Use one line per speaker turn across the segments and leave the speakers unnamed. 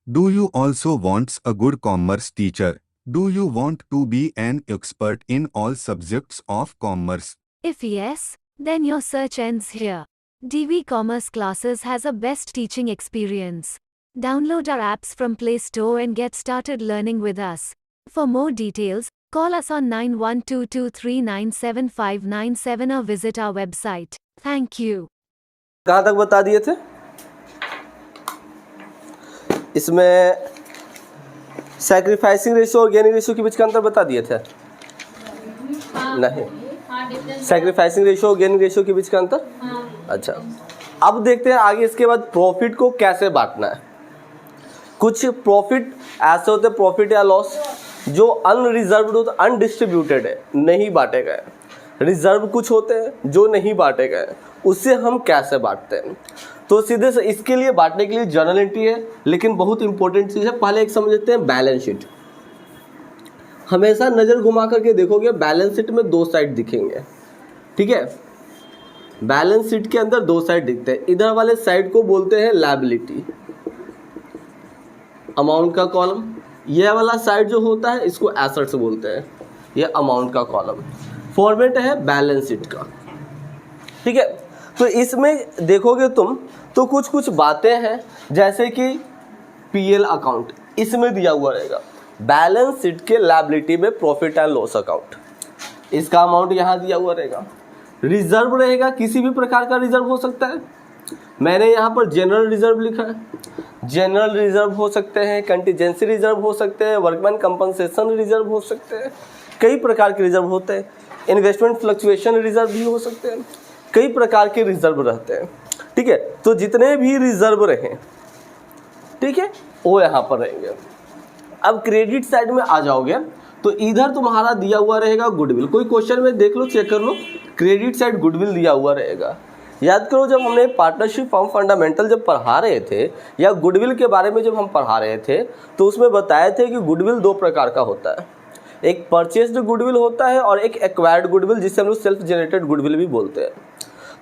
Do you also want a good commerce teacher? Do you want to be an expert in all subjects of commerce?
If yes, then your search ends here. DV Commerce Classes has a best teaching experience. Download our apps from Play Store and get started learning with us. For more details, call us on 9122397597 or visit our website. Thank you.
कहाँ तक बता दिए थे? इसमें sacrificing ratio और gaining ratio के बीच का अंतर बता दिए थे? नहीं, सैक्रिफाइसिंग रेशियो और गेनिंग रेशियो के बीच का अंतर? अच्छा, अब देखते हैं आगे इसके बाद प्रॉफिट को कैसे बांटना है। कुछ प्रॉफिट ऐसे होते हैं, प्रॉफिट या लॉस, जो अनरिजर्व्ड होते, अनडिस्ट्रीब्यूटेड है, नहीं बांटे गए। रिजर्व कुछ होते हैं जो नहीं बांटे गए, उससे हम कैसे बांटते हैं। तो सीधे से इसके लिए बांटने के लिए जर्नल एंट्री है, लेकिन बहुत इंपॉर्टेंट चीज़ है। पहले एक समझते हैं बैलेंस शीट। हमेशा नज़र घुमा करके देखोगे, बैलेंस शीट में दो साइड दिखेंगे, ठीक है। बैलेंस शीट के अंदर दो साइड दिखते हैं। इधर वाले साइड को बोलते हैं लायबिलिटी, अमाउंट का कॉलम। यह वाला साइड जो होता है इसको एसेट्स बोलते हैं, यह अमाउंट का कॉलम। फॉर्मेट है बैलेंस शीट का, ठीक है। तो इसमें देखोगे तुम तो कुछ कुछ बातें हैं, जैसे कि पीएल अकाउंट इसमें दिया हुआ रहेगा। बैलेंस शीट के लायबिलिटी में प्रॉफिट एंड लॉस अकाउंट, इसका अमाउंट यहाँ दिया हुआ रहेगा। रिजर्व रहेगा, किसी भी प्रकार का रिजर्व हो सकता है। मैंने यहाँ पर जनरल रिजर्व लिखा है। जनरल रिजर्व हो सकते हैं, कंटीजेंसी रिजर्व हो सकते हैं, वर्कमैन कंपनसेशन रिजर्व हो सकते हैं, कई प्रकार के रिजर्व होते हैं। इन्वेस्टमेंट फ्लक्चुएशन रिजर्व भी हो सकते हैं, कई प्रकार के रिजर्व रहते हैं, ठीक है। तो जितने भी रिजर्व रहें, ठीक है, वो यहाँ पर रहेंगे। अब क्रेडिट साइड में आ जाओगे तो इधर तुम्हारा दिया हुआ रहेगा गुडविल। कोई क्वेश्चन में देख लो, चेक कर लो, क्रेडिट साइड गुडविल दिया हुआ रहेगा। याद करो, जब हमने पार्टनरशिप फॉर्म फंडामेंटल जब पढ़ा रहे थे या गुडविल के बारे में जब हम पढ़ा रहे थे, तो उसमें बताए थे कि गुडविल दो प्रकार का होता है। एक परचेस्ड गुडविल होता है और एक एक्वायर्ड गुडविल, जिसे हम लोग सेल्फ जनरेटेड गुडविल भी बोलते हैं।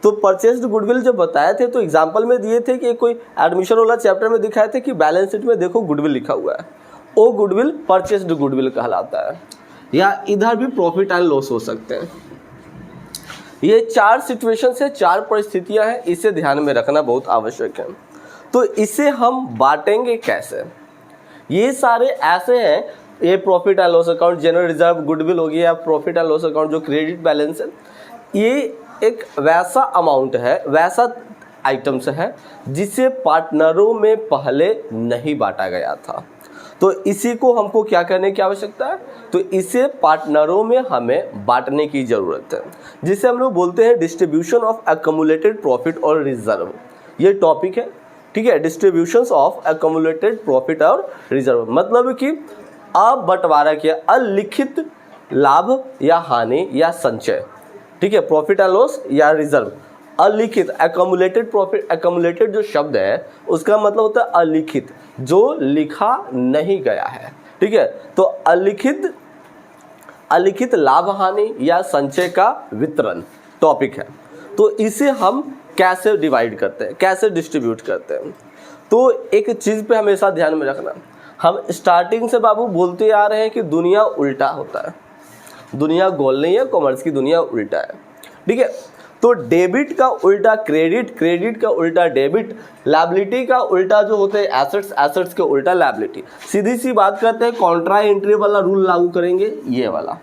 तो परचेस्ड गुडविल जब बताए थे तो एग्जाम्पल में दिए थे कि कोई एडमिशन वाला चैप्टर में दिखाए थे कि बैलेंस शीट में देखो गुडविल लिखा हुआ है, वो गुडविल परचेस्ड गुडविल कहलाता है। या इधर भी प्रॉफिट एंड लॉस हो सकते हैं। ये चार सिचुएशन से, चार परिस्थितियां हैं, इसे ध्यान में रखना बहुत आवश्यक है। तो इसे हम बांटेंगे कैसे? ये सारे ऐसे हैं, ये profit and loss account, general reserve, goodwill हो गया, प्रॉफिट एंड लॉस अकाउंट जो क्रेडिट बैलेंस है, ये एक वैसा अमाउंट है, वैसा आइटम्स है जिसे पार्टनरों में पहले नहीं बांटा गया था। तो इसी को हमको क्या करने की आवश्यकता है? तो इसे पार्टनरों में हमें बांटने की ज़रूरत है, जिसे हम लोग बोलते हैं डिस्ट्रीब्यूशन ऑफ एक्युमुलेटेड प्रॉफिट और रिजर्व। ये टॉपिक है, ठीक है, डिस्ट्रीब्यूशन ऑफ एक्युमुलेटेड प्रॉफिट और रिजर्व। मतलब कि अब बंटवारा किया अलिखित लाभ या हानि या संचय, ठीक है, प्रॉफिट एंड लॉस या रिजर्व। अलिखित, एक्युमुलेटेड प्रॉफिट, एक्युमुलेटेड जो शब्द है उसका मतलब होता है अलिखित, जो लिखा नहीं गया है, ठीक है। तो अलिखित लाभ हानि या संचय का वितरण टॉपिक है। तो इसे हम कैसे डिवाइड करते हैं, कैसे डिस्ट्रीब्यूट करते हैं? तो एक चीज़ पे हमेशा ध्यान में रखना, हम स्टार्टिंग से बाबू बोलते आ रहे हैं कि दुनिया उल्टा होता है। दुनिया गोल नहीं है, कॉमर्स की दुनिया उल्टा है, ठीक है। तो डेबिट का उल्टा क्रेडिट, क्रेडिट का उल्टा डेबिट, लायबिलिटी का उल्टा जो होते हैं एसेट्स, एसेट्स के उल्टा लायबिलिटी। सीधी सी बात करते हैं, कॉन्ट्रा एंट्री वाला रूल लागू करेंगे, ये वाला।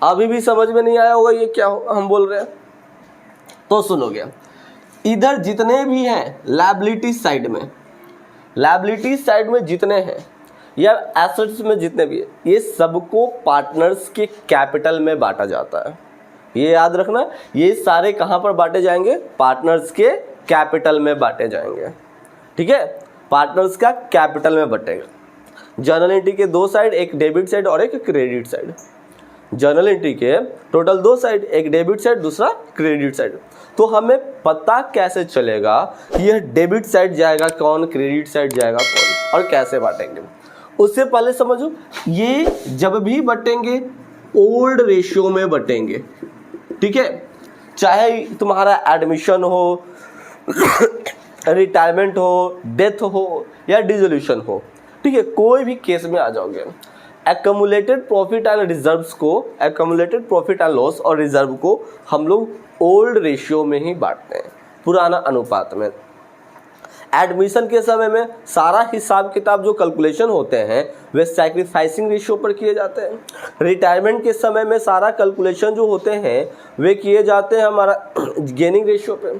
अभी भी समझ में नहीं आया होगा ये क्या हम बोल रहे हैं? तो सुनोगे, इधर जितने भी हैं लायबिलिटी साइड में, लायबिलिटी साइड में जितने हैं या एसेट्स में जितने भी है, ये सबको पार्टनर्स के कैपिटल में बांटा जाता है। ये याद रखना, ये सारे कहाँ पर बांटे जाएंगे? पार्टनर्स के कैपिटल में बांटे जाएंगे, ठीक है। पार्टनर्स का कैपिटल में बटेगा। जर्नल एंट्री के दो साइड, एक डेबिट साइड और एक क्रेडिट साइड। जर्नल एंट्री के टोटल दो साइड, एक डेबिट साइड, दूसरा क्रेडिट साइड। तो हमें पता कैसे चलेगा कि यह डेबिट साइड जाएगा कौन, क्रेडिट साइड जाएगा कौन, और कैसे बांटेंगे? उससे पहले समझो, ये जब भी बटेंगे ओल्ड रेशियो में बटेंगे, ठीक है। चाहे तुम्हारा एडमिशन हो रिटायरमेंट हो, डेथ हो या डिसोल्यूशन हो, ठीक है, कोई भी केस में आ जाओगे। एक्यूमुलेटेड प्रॉफिट एंड रिजर्व्स को, एक्यूमुलेटेड प्रॉफिट एंड लॉस और रिजर्व को हम लोग ओल्ड रेशियो में ही बांटते हैं, पुराना अनुपात में। एडमिशन के समय में सारा हिसाब किताब जो कैलकुलेशन होते हैं वे सैक्रिफाइसिंग रेशियो पर किए जाते हैं। रिटायरमेंट के समय में सारा कैलकुलेशन जो होते हैं वे किए जाते हैं हमारा गेनिंग रेशियो पे।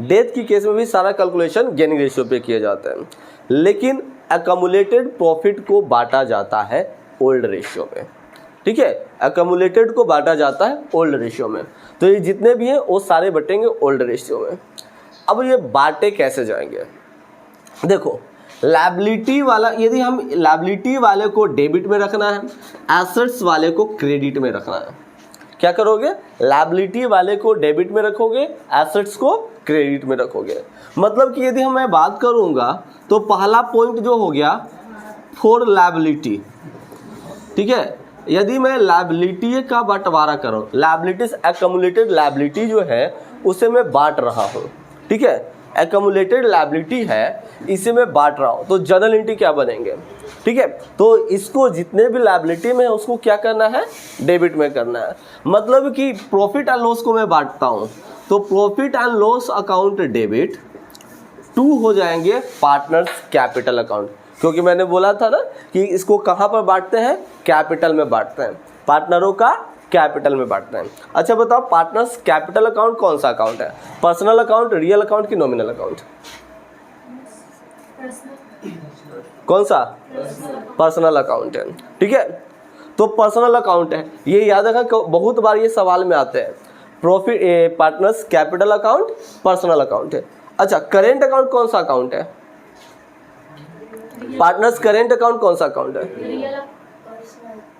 डेथ की केस में भी सारा कैलकुलेशन गेनिंग रेशियो पे किए जाते हैं, लेकिन एक्यूमुलेटेड प्रॉफिट को बांटा जाता है ओल्ड रेशियो में, ठीक है, एक्यूमुलेटेड को बांटा जाता है ओल्ड रेशियो में। तो ये जितने भी हैं वो सारे बटेंगे ओल्ड रेशियो में। अब ये बांटे कैसे जाएंगे, देखो लायबिलिटी वाला, यदि हम लायबिलिटी वाले को डेबिट में रखना है, एसेट्स वाले को क्रेडिट में रखना है, क्या करोगे, लायबिलिटी वाले को डेबिट में रखोगे, एसेट्स को क्रेडिट में रखोगे। मतलब कि यदि मैं बात करूंगा तो पहला पॉइंट जो हो गया फॉर लायबिलिटी, ठीक है, यदि मैं लायबिलिटी का बंटवारा करूं, लायबिलिटीज एक्यूमुलेटेड लायबिलिटी जो है उसे मैं बांट रहा हूं, ठीक है, एक्यूमुलेटेड लायबिलिटी है इसे मैं बांट रहा हूँ, तो जर्नल एंट्री क्या बनेंगे, ठीक है, तो इसको जितने भी लायबिलिटी में है उसको क्या करना है, डेबिट में करना है। मतलब कि प्रॉफिट एंड लॉस को मैं बांटता हूँ तो profit and loss account debit to हो जाएंगे पार्टनर्स कैपिटल अकाउंट, क्योंकि मैंने बोला था ना कि इसको कहाँ पर बांटते हैं, कैपिटल में बांटते हैं, पार्टनरों का कैपिटल में बांटते हैं। अच्छा बताओ पार्टनर्स कैपिटल अकाउंट कौन सा अकाउंट है, पर्सनल अकाउंट, रियल अकाउंट कि नॉमिनल अकाउंट, कौन सा, पर्सनल अकाउंट है, ठीक है, तो पर्सनल अकाउंट है, ये याद रखना, बहुत बार ये सवाल में आते हैं, profit partners capital account personal account है। अच्छा करेंट अकाउंट कौन सा अकाउंट है, पार्टनर्स करेंट अकाउंट कौन सा अकाउंट है,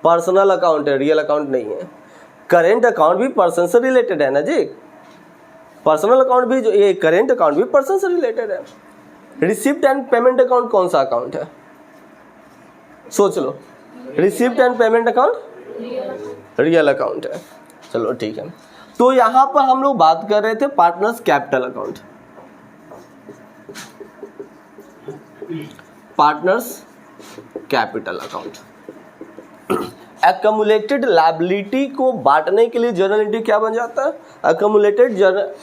पर्सनल अकाउंट है, रियल अकाउंट नहीं है। करेंट अकाउंट भी पर्सन से रिलेटेड है ना जी, पर्सनल अकाउंट भी, जो ये करेंट अकाउंट भी पर्सन से रिलेटेड है। रिसिप्ट एंड पेमेंट अकाउंट कौन सा अकाउंट है, सोच लो, receipt and payment account real account है, चलो ठीक है। तो यहां पर हम लोग बात कर रहे थे partners capital account, partners capital account. Accumulated liability को बांटने के लिए जर्नल एंट्री क्या बन जाता है,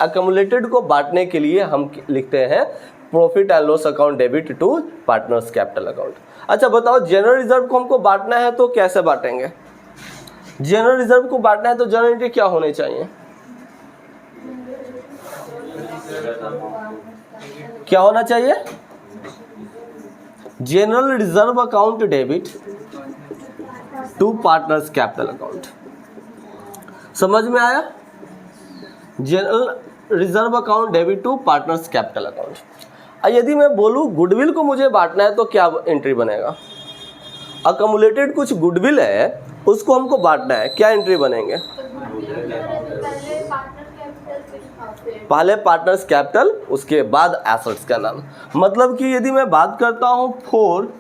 एक्यूमुलेटेड को बांटने के लिए हम लिखते हैं profit and loss account debit to partners capital account. अच्छा बताओ जनरल रिजर्व को हमको बांटना है तो कैसे बांटेंगे, जनरल रिजर्व को बांटना है तो जनरल एंट्री क्या होने चाहिए, क्या होना चाहिए, general reserve account debit to partners capital account. समझ में आया, general reserve account debit to partners capital account. यदि मैं बोलूं गुडविल को मुझे बांटना है तो क्या एंट्री बनेगा, अकमुलेटेड कुछ गुडविल है उसको हमको बांटना है, क्या एंट्री बनेंगे, पहले पार्टनर्स कैपिटल उसके बाद एसेट्स का नाम। मतलब कि यदि मैं बात करता हूं फॉर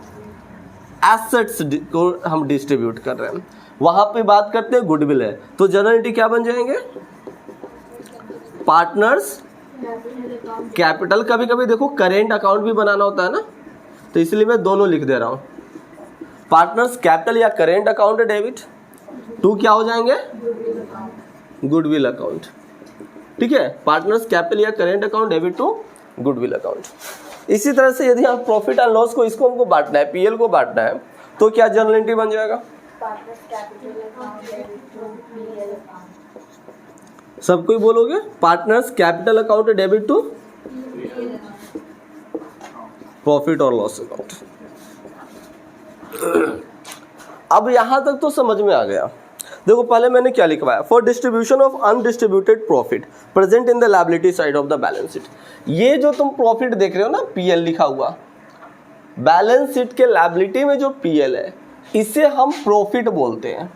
एसेट्स को हम डिस्ट्रीब्यूट कर रहे हैं, वहां पे बात करते हैं गुडविल है, तो जनरल एंट्री क्या बन जाएंगे, पार्टनर्स कैपिटल। कभी कभी देखो करेंट अकाउंट भी बनाना होता है ना, तो इसलिए मैं दोनों लिख दे रहा हूं, पार्टनर्स कैपिटल या करेंट अकाउंट डेबिट टू क्या हो जाएंगे, गुडविल अकाउंट, ठीक है, पार्टनर्स कैपिटल या current account debit to goodwill account. इसी तरह से यदि हम प्रॉफिट एंड लॉस को इसको हमको बांटना है, पीएल को बांटना है, तो क्या जर्नल एंट्री बन जाएगा, सब कोई बोलोगे, partners capital account debit to profit और लॉस अकाउंट। अब यहां तक तो समझ में आ गया। देखो पहले मैंने क्या लिखवाया, for distribution of undistributed profit present in the liability side of the balance sheet. ये जो तुम प्रॉफिट देख रहे हो ना, पीएल लिखा हुआ, बैलेंस शीट के लायबिलिटी में जो पीएल है इसे हम प्रॉफिट बोलते हैं,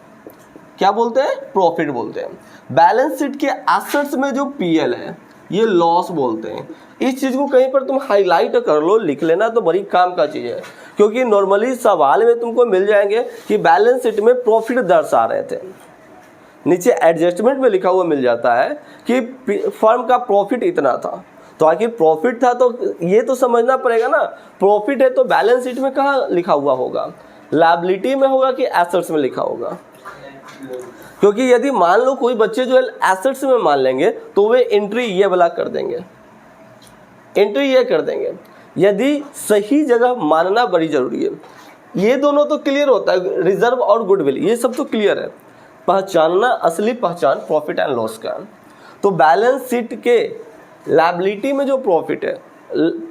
क्या बोलते हैं, प्रॉफिट बोलते हैं। बैलेंस शीट के एसेट्स में जो पीएल है ये लॉस बोलते हैं। इस चीज को कहीं पर तुम हाईलाइट कर लो, लिख लेना तो बड़ी काम का चीज है, क्योंकि नॉर्मली सवाल में तुमको मिल जाएंगे कि बैलेंस शीट में प्रॉफिट दर्शा रहे थे, नीचे एडजस्टमेंट में लिखा हुआ मिल जाता है कि फर्म का प्रॉफिट इतना था, तो आखिर प्रॉफिट था तो ये तो समझना पड़ेगा ना, प्रॉफिट है तो बैलेंस शीट में कहाँ लिखा हुआ होगा, लायबिलिटी में होगा कि एसेट्स में लिखा होगा। क्योंकि यदि मान लो कोई बच्चे जो है एसेट्स में मान लेंगे तो वे एंट्री ये वाला कर देंगे, एंट्री ये कर देंगे। यदि सही जगह मानना बड़ी जरूरी है। ये दोनों तो क्लियर होता है, रिजर्व और गुडविल, ये सब तो क्लियर है। पहचानना असली पहचान प्रॉफिट एंड लॉस का। तो बैलेंस शीट के लायबिलिटी में जो प्रॉफिट है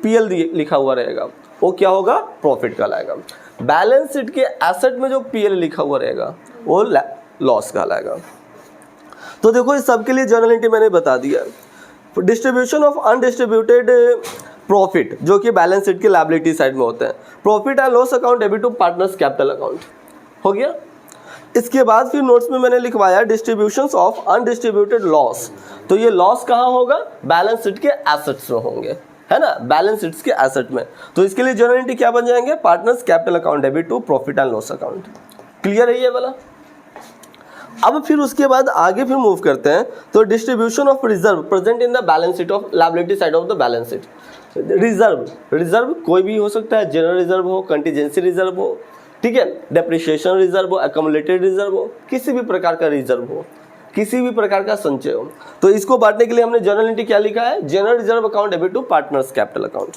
पीएल लिखा हुआ रहेगा वो क्या होगा, प्रॉफिट कहलाएगा। बैलेंस शीट के एसेट में जो पीएल लिखा हुआ रहेगा वो लॉस कहलाएगा। तो देखो इस सब के लिए जर्नल एंट्री मैंने बता दिया। डिस्ट्रीब्यूशन ऑफ अनडिस्ट्रीब्यूटेड प्रॉफिट जो कि बैलेंस शीट की लायबिलिटी साइड में होते हैं। Profit and loss account debit to partners capital account हो गया। इसके बाद फिर नोट्स में मैंने लिखवाया डिस्ट्रीब्यूशंस ऑफ अनडिस्ट्रीब्यूटेड लॉस। तो ये लॉस कहाँ होगा, बैलेंस शीट के एसेट्स में होंगे, है ना, बैलेंस शीट्स के एसेट में। तो इसके लिए जर्नल एंट्री क्या बन जाएंगे, partners capital account debit to profit and loss account. Clear है ये वाला। अब फिर उसके बाद आगे फिर मूव करते हैं। तो distribution of reserve present in the balance sheet of liability side of the balance sheet. Reserve कोई भी हो सकता है, जनरल रिजर्व हो, कंटीजेंसी रिजर्व हो, ठीक है, डेप्रिसिएशन रिजर्व हो, एक्युमुलेटेड रिजर्व हो, किसी भी प्रकार का रिजर्व हो, किसी भी प्रकार का संचय हो। तो इसको बांटने के लिए हमने जर्नल एंट्री क्या लिखा है, general reserve account debit to partners capital account,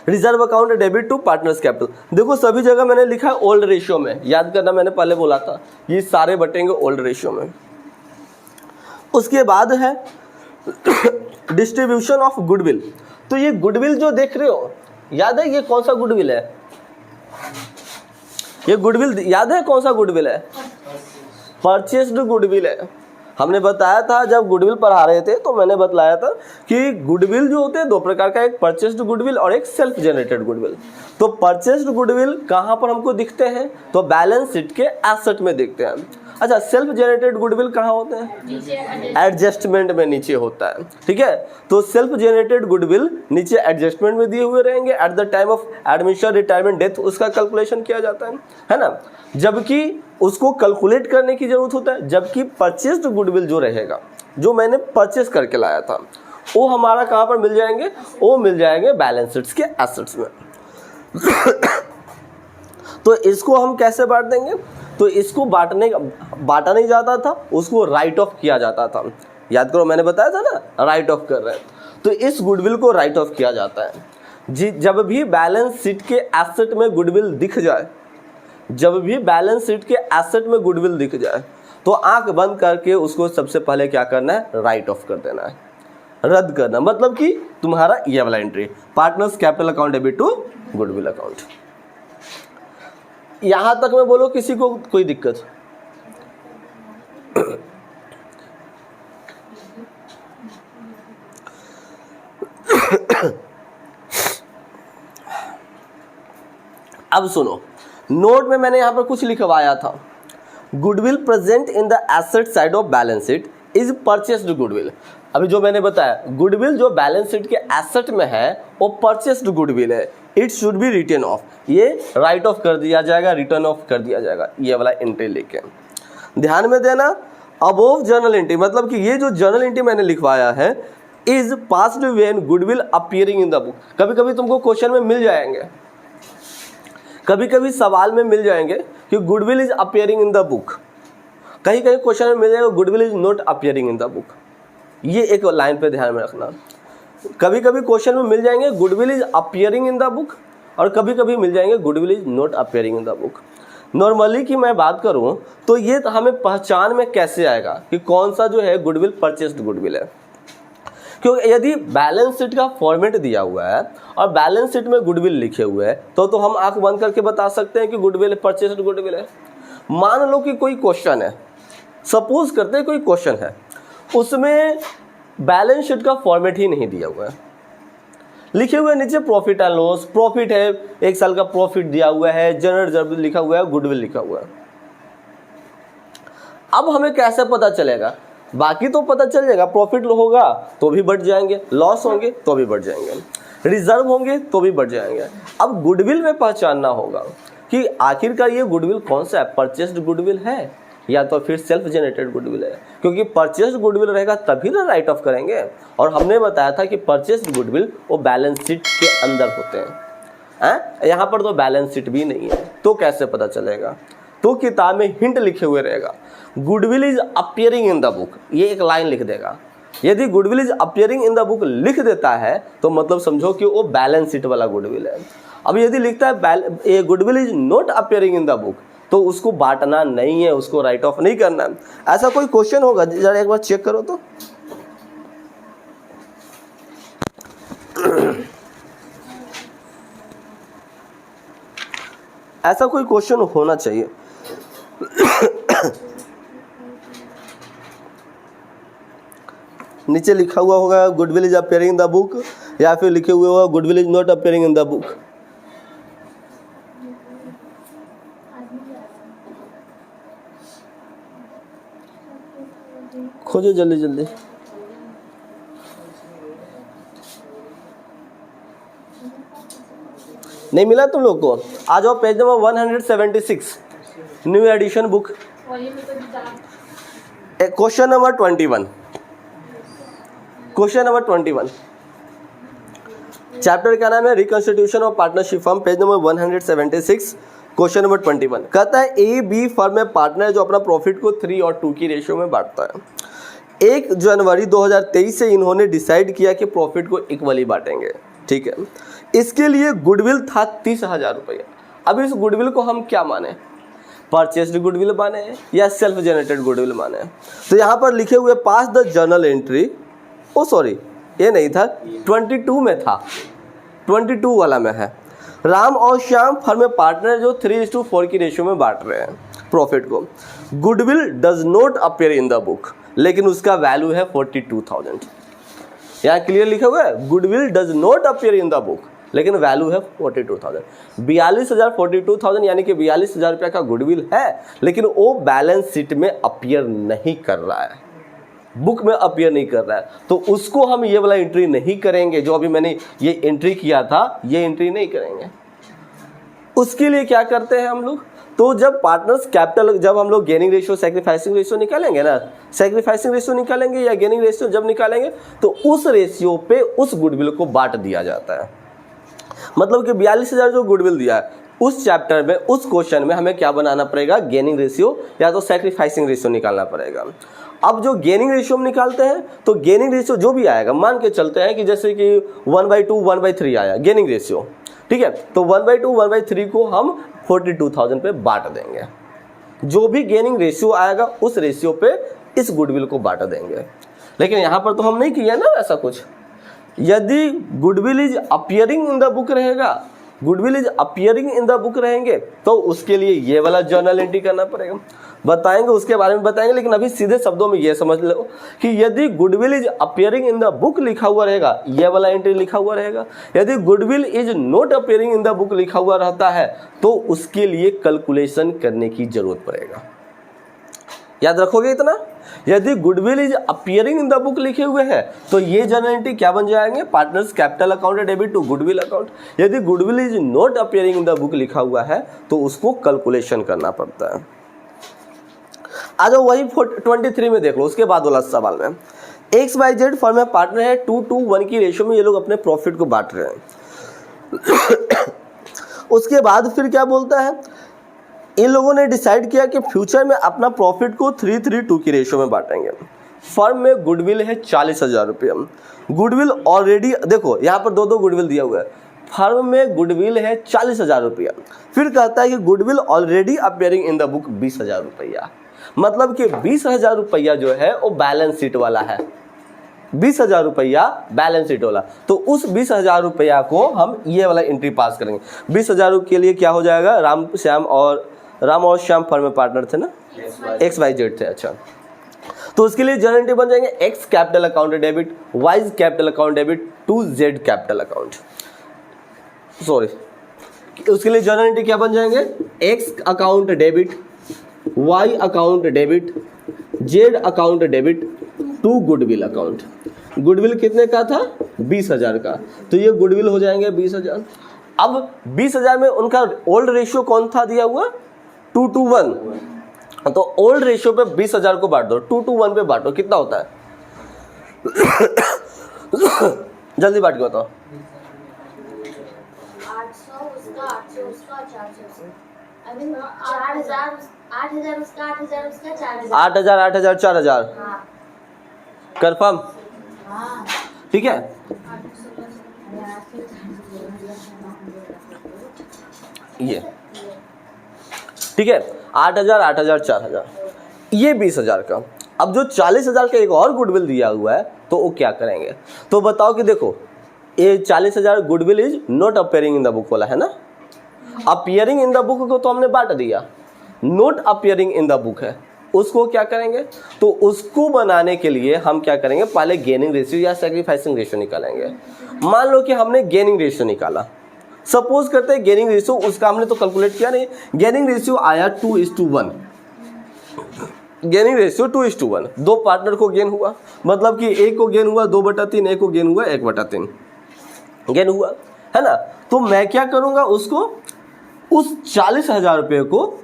reserve account debit to partners capital. देखो सभी जगह मैंने लिखा है ओल्ड रेशियो में, याद करना मैंने पहले बोला था, ये सारे बटेंगे ओल्ड रेशियो में। उसके बाद है डिस्ट्रीब्यूशन ऑफ गुडविल। तो ये गुडविल जो देख रहे हो, याद है ये कौन सा गुडविल है, ये गुडविल याद है कौन सा गुडविल है, परचेस्ड गुडविल है। हमने बताया था जब गुडविल पढ़ा रहे थे तो मैंने बताया था कि गुडविल जो होते हैं दो प्रकार का, एक परचेस्ड गुडविल और एक सेल्फ जनरेटेड गुडविल। तो परचेस्ड गुडविल कहाँ पर हमको दिखते हैं, तो बैलेंस शीट के एसेट में दिखते हैं। अच्छा, सेल्फ जनरेटेड गुडविल कहाँ होते हैं, एडजस्टमेंट में नीचे होता है, ठीक है। तो सेल्फ जनरेटेड गुडविल नीचे एडजस्टमेंट में दिए हुए रहेंगे, at the time of admission, retirement, death उसका कैलकुलेशन किया जाता है ना। जबकि उसको कैलकुलेट करने की जरूरत होता है। जबकि परचेस्ड गुडविल जो रहेगा, जो मैंने परचेस करके लाया था, वो हमारा कहाँ पर मिल जाएंगे, वो मिल जाएंगे बैलेंस शीट्स के एसेट्स में। तो इसको हम कैसे बांट देंगे, तो इसको बांटा नहीं जाता था, उसको राइट ऑफ किया जाता था। याद करो मैंने बताया था ना, राइट ऑफ कर रहे हैं। तो इस गुडविल को राइट ऑफ किया जाता है। जब भी बैलेंस शीट के एसेट में गुडविल दिख जाए, जब भी बैलेंस शीट के एसेट में गुडविल दिख जाए तो आंख बंद करके उसको सबसे पहले क्या करना है, राइट ऑफ कर देना है, रद्द करना। मतलब कि तुम्हारा ये वाला entry, partners capital account debit to goodwill account. यहां तक मैं बोलो किसी को कोई दिक्कत, अब सुनो, नोट में मैंने यहां पर कुछ लिखवाया था। Goodwill present in the asset side of balance sheet is purchased goodwill. अभी जो मैंने बताया, गुडविल जो बैलेंस शीट के एसेट में है वो परचेस्ड गुडविल है। It should be written off, ये राइट ऑफ कर दिया जाएगा, रिटर्न ऑफ कर दिया जाएगा, ये वाला एंट्री लेके ध्यान में देना। अबोव जर्नल एंट्री मतलब कि ये जो जर्नल एंट्री मैंने लिखवाया है is passed when goodwill appearing in the book. कभी कभी तुमको क्वेश्चन में मिल जाएंगे, कभी कभी सवाल में मिल जाएंगे कि goodwill is appearing in the book, कहीं कहीं क्वेश्चन में मिल जाएगा goodwill is not appearing in the book. ये एक लाइन पे ध्यान में रखना। कभी कभी क्वेश्चन में मिल जाएंगे goodwill is appearing in the book, और कभी कभी मिल जाएंगे goodwill is not appearing in the book. Normally की मैं बात करूं तो ये हमें पहचान में कैसे आएगा कि कौन सा जो है गुडविल परचेस्ड गुडविल है। क्योंकि यदि बैलेंस शीट का फॉर्मेट दिया हुआ है और बैलेंस शीट में गुडविल लिखे हुए हैं तो हम आंख बंद करके बता सकते हैं कि गुडविल परचेस्ड गुडविल है। मान लो कि कोई क्वेश्चन है, सपोज करते हैं कोई क्वेश्चन है, उसमें बैलेंस शीट का फॉर्मेट ही नहीं दिया हुआ है, लिखे हुए नीचे प्रॉफिट एंड लॉस, प्रॉफिट है, एक साल का प्रॉफिट दिया हुआ है, जनरल रिजर्व लिखा हुआ है, गुडविल लिखा हुआ है। अब हमें कैसे पता चलेगा, बाकी तो पता चल जाएगा, प्रॉफिट होगा तो भी बढ़ जाएंगे, लॉस होंगे तो भी बढ़ जाएंगे, रिजर्व होंगे तो भी बढ़ जाएंगे। अब गुडविल में पहचानना होगा कि आखिरकार ये गुडविल कौन सा है, परचेस्ड गुडविल है या तो फिर सेल्फ जनरेटेड गुडविल है, क्योंकि परचेस्ड गुडविल रहेगा तभी ना राइट ऑफ करेंगे। और हमने बताया था कि परचेस्ड गुडविल वो बैलेंस शीट के अंदर होते हैं, यहाँ पर तो बैलेंस शीट भी नहीं है, तो कैसे पता चलेगा? तो किताब में हिंट लिखे हुए रहेगा, goodwill is appearing in the book, ये एक लाइन लिख देगा। यदि goodwill is appearing in the book लिख देता है तो मतलब समझो कि वो बैलेंस शीट वाला गुडविल है। अब यदि लिखता है goodwill is not appearing in the book, तो उसको बांटना नहीं है, उसको राइट ऑफ नहीं करना है। ऐसा कोई क्वेश्चन होगा, जरा एक बार चेक करो तो। ऐसा कोई क्वेश्चन होना चाहिए। नीचे लिखा हुआ होगा goodwill is appearing in the book, या फिर लिखे हुए होगा goodwill is not appearing in the book. खोजो जल्दी जल्दी। नहीं मिला तुम लोग को? आ जाओ page number 176, new addition book, question number 21। Question number 21, chapter का नाम है reconstitution of partnership firm, page number 176, question number 21। कहता है ए बी फर्म में पार्टनर है जो अपना प्रॉफिट को 3 और 2 की रेशियो में बांटता है। 1 जनवरी 2023 से इन्होंने डिसाइड किया कि प्रॉफिट को इक्वली बांटेंगे, ठीक है। इसके लिए गुडविल था 30,000 रुपये। अब इस गुडविल को हम क्या माने, परचेस्ड गुडविल माने या सेल्फ जनरेटेड गुडविल माने? तो यहाँ पर लिखे हुए pass the journal entry, oh sorry ये नहीं था, 22 में था, 22 वाला में है। राम और श्याम फर्म में पार्टनर जो 3:4 की रेशियो में बांट रहे हैं प्रॉफिट को। Goodwill does not appear in the book, लेकिन उसका वैल्यू है 42,000। यहाँ क्लियर लिखा हुआ है goodwill does not appear in the book, लेकिन वैल्यू है 42,000। 42,000 42,000 यानी कि 42,000 रुपया का गुडविल है, लेकिन वो बैलेंस शीट में अपीयर नहीं कर रहा है, बुक में अपीयर नहीं कर रहा है, तो उसको हम ये वाला एंट्री नहीं करेंगे। जो अभी मैंने ये एंट्री किया था, ये एंट्री नहीं करेंगे। उसके लिए क्या करते हैं हम लोग, तो जब पार्टनर्स कैपिटल, जब हम लोग गेनिंग रेशियो सैक्रिफाइसिंग रेशियो निकालेंगे ना, सैक्रिफाइसिंग रेशियो निकालेंगे या गेनिंग रेशियो जब निकालेंगे, तो उस रेशियो पे उस गुडविल को बांट दिया जाता है। मतलब कि 42,000 जो गुडविल दिया है, उस चैप्टर में, उस क्वेश्चन में हमें क्या बनाना पड़ेगा, गेनिंग रेशियो या तो सैक्रिफाइसिंग रेशियो निकालना पड़ेगा। अब जो गेनिंग रेशियो हम निकालते हैं, तो गेनिंग रेशियो जो भी आएगा, मान के चलते हैं कि जैसे कि 1/2 1/3 आया गेनिंग रेशियो, ठीक है, तो 1/2 1/3 को हम 42,000 पे बांट देंगे। जो भी गेनिंग रेशियो आएगा उस रेशियो पे इस गुडविल को बांट देंगे। लेकिन यहाँ पर तो हम नहीं किया ना ऐसा कुछ। यदि goodwill is appearing in the book रहेगा, goodwill is appearing in the book रहेंगे, तो उसके लिए ये वाला जर्नल एंट्री करना पड़ेगा। बताएंगे, उसके बारे में बताएंगे, लेकिन अभी सीधे शब्दों में ये समझ लो कि यदि goodwill is appearing in the book लिखा हुआ रहेगा, ये वाला एंट्री लिखा हुआ रहेगा। यदि goodwill is not appearing in the book लिखा हुआ रहता है, तो उसके लिए कैलकुलेशन करने की जरूरत पड़ेगा। याद रखोगे इतना। यदि goodwill is appearing in the book लिखे हुए हैं, तो ये जर्नल एंट्री क्या बन जाएंगे, partners capital account debit to goodwill account. यदि goodwill is not appearing in the book लिखा हुआ है, तो उसको कैलकुलेशन करना पड़ता है। आ जाओ वही 23 में देख लो, उसके बाद वाला सवाल में XYZ फर्म में पार्टनर है, 2:1 की रेशियो में ये लोग अपने प्रॉफिट को बांट रहे हैं। उसके बाद फिर क्या बोलता है, इन लोगों ने डिसाइड किया कि फ्यूचर में अपना प्रॉफिट को 3:2 की रेशियो में बांटेंगे। फर्म में गुडविल है 40,000 रुपये। गुडविल ऑलरेडी, देखो यहाँ पर दो गुडविल दिया हुआ है। फर्म में गुडविल है 40,000 रुपया। फिर कहता है कि goodwill already appearing in the book 20,000 रुपया। मतलब कि 20,000 रुपया जो है वो बैलेंस शीट वाला है, 20,000 रुपया बैलेंस शीट वाला। तो उस 20,000 रुपया को हम ये वाला एंट्री पास करेंगे। 20,000 के लिए क्या हो जाएगा, राम और श्याम फर्म में पार्टनर थे ना, XYZ थे। अच्छा, तो उसके लिए जर्नल एंट्री बन जाएंगे X capital account debit, Y capital account debit to Z capital account. Sorry, उसके लिए जर्नल एंट्री क्या बन जाएंगे, X account debit, Y account debit, Z account debit to goodwill account. Goodwill कितने का था, 20,000 का, तो ये गुडविल हो जाएंगे 20,000। अब 20,000 में उनका ओल्ड रेशियो कौन था दिया हुआ, 2:1, तो ओल्ड रेशियो पे 20,000 को बांट दो, 2 to 1 पे बांटो, कितना होता है? जल्दी बांट के बताओ।
800 उसका, 800 उसका, 400 उसका। I mean 4,000, 8,000 उसका, 8,000 उसका, 4,000।
8,000 8,000 4,000
हाँ
कंफर्म?
हाँ।
ठीक है, ये ठीक है, 8,000 8,000 4,000, ये 20,000 का। अब जो 40,000 का एक और गुडविल दिया हुआ है तो वो क्या करेंगे? तो बताओ कि देखो ये 40,000 goodwill is not appearing in the book वाला है ना, अपियरिंग इन द बुक को तो हमने बांट दिया, not appearing in the book है, उसको क्या करेंगे? तो उसको बनाने के लिए हम क्या करेंगे, पहले गेनिंग रेशियो या सैक्रिफाइसिंग रेशियो निकालेंगे। मान लो कि हमने गेनिंग रेशियो निकाला, सपोज करते हैं गेनिंग रेशियो, उसका हमने तो कैलकुलेट किया नहीं, गेनिंग रेशियो आया 2:1, गेनिंग रेशियो 2:1, दो पार्टनर को गेन हुआ, मतलब कि एक को गेन हुआ 2/3, एक को गेन हुआ 1/3 गेन हुआ, है ना। तो मैं क्या करूंगा, उसको उस 40,000 रुपये को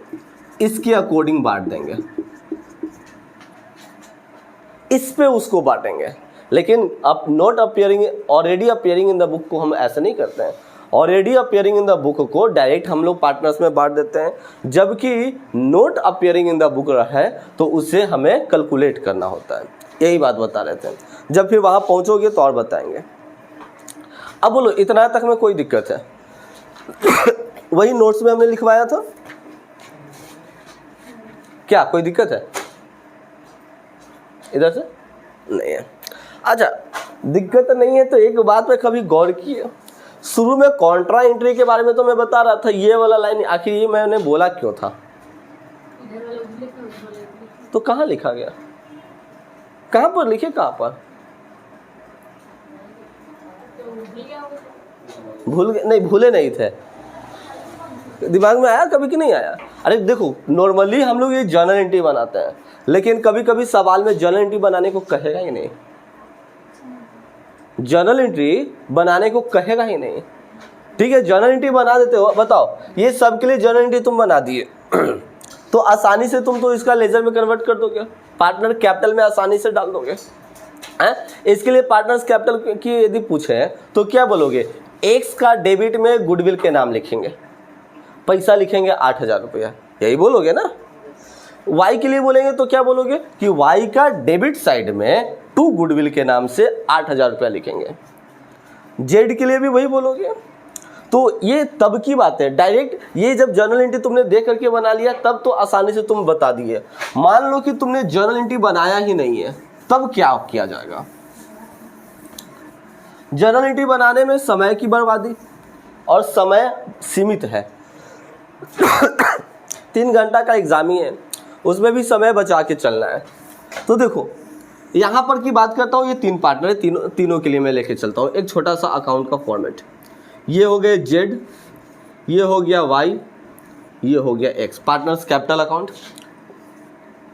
इसके अकॉर्डिंग बांट देंगे, इस पे उसको बांटेंगे। लेकिन अब not appearing, already appearing in the book को हम ऐसे नहीं करते हैं, already appearing in the book को डायरेक्ट हम लोग पार्टनर्स में बांट देते हैं, जबकि not appearing in the book है तो उसे हमें कैलकुलेट करना होता है। यही बात बता रहे थे, जब फिर वहाँ पहुँचोगे तो और बताएंगे। अब बोलो इतना तक में कोई दिक्कत है? वही नोट्स में हमने लिखवाया था, क्या कोई दिक्कत है इधर से? नहीं है। अच्छा, दिक्कत नहीं है तो एक बात पे कभी गौर किए, शुरू में कॉन्ट्रा एंट्री के बारे में तो मैं बता रहा था, ये वाला लाइन आखिर ये मैंने बोला क्यों था? तो कहाँ लिखा गया, कहाँ पर लिखे, कहाँ पर भूल गए? नहीं भूले नहीं थे, दिमाग में आया कभी कि नहीं आया? अरे देखो नॉर्मली हम लोग ये जर्नल एंट्री बनाते हैं, लेकिन कभी कभी सवाल में जर्नल एंट्री बनाने को कहेगा ही नहीं, जर्नल एंट्री बनाने को कहेगा ही नहीं। ठीक है, जर्नल एंट्री बना देते हो, बताओ ये सब के लिए जर्नल एंट्री तुम बना दिए तो आसानी से तुम तो इसका लेजर में कन्वर्ट कर दोगे, पार्टनर कैपिटल में आसानी से डाल दोगे हैं? इसके लिए पार्टनर्स कैपिटल की यदि पूछे तो क्या बोलोगे? एक्स का डेबिट में गुडविल के नाम लिखेंगे, पैसा लिखेंगे 8,000 रुपया, यही बोलोगे ना। वाई के लिए बोलेंगे तो क्या बोलोगे कि वाई का डेबिट साइड में 2 गुडविल के नाम से 8,000 रुपया लिखेंगे। जेड के लिए भी वही बोलोगे। तो ये तब की बात है, डायरेक्ट ये जब जर्नल एंट्री तुमने देख करके बना लिया तब तो आसानी से तुम बता दिए। मान लो कि तुमने जर्नल एंट्री बनाया ही नहीं है, तब क्या किया जाएगा? जर्नल एंट्री बनाने में समय की बर्बादी, और समय सीमित है 3 घंटा का एग्जाम ही है, उसमें भी समय बचा के चलना है। तो देखो यहाँ पर की बात करता हूँ, ये 3 पार्टनर है, तीनों के लिए मैं लेके चलता हूँ एक छोटा सा अकाउंट का फॉर्मेट। ये हो गया जेड, ये हो गया वाई, ये हो गया एक्स, पार्टनर्स कैपिटल अकाउंट।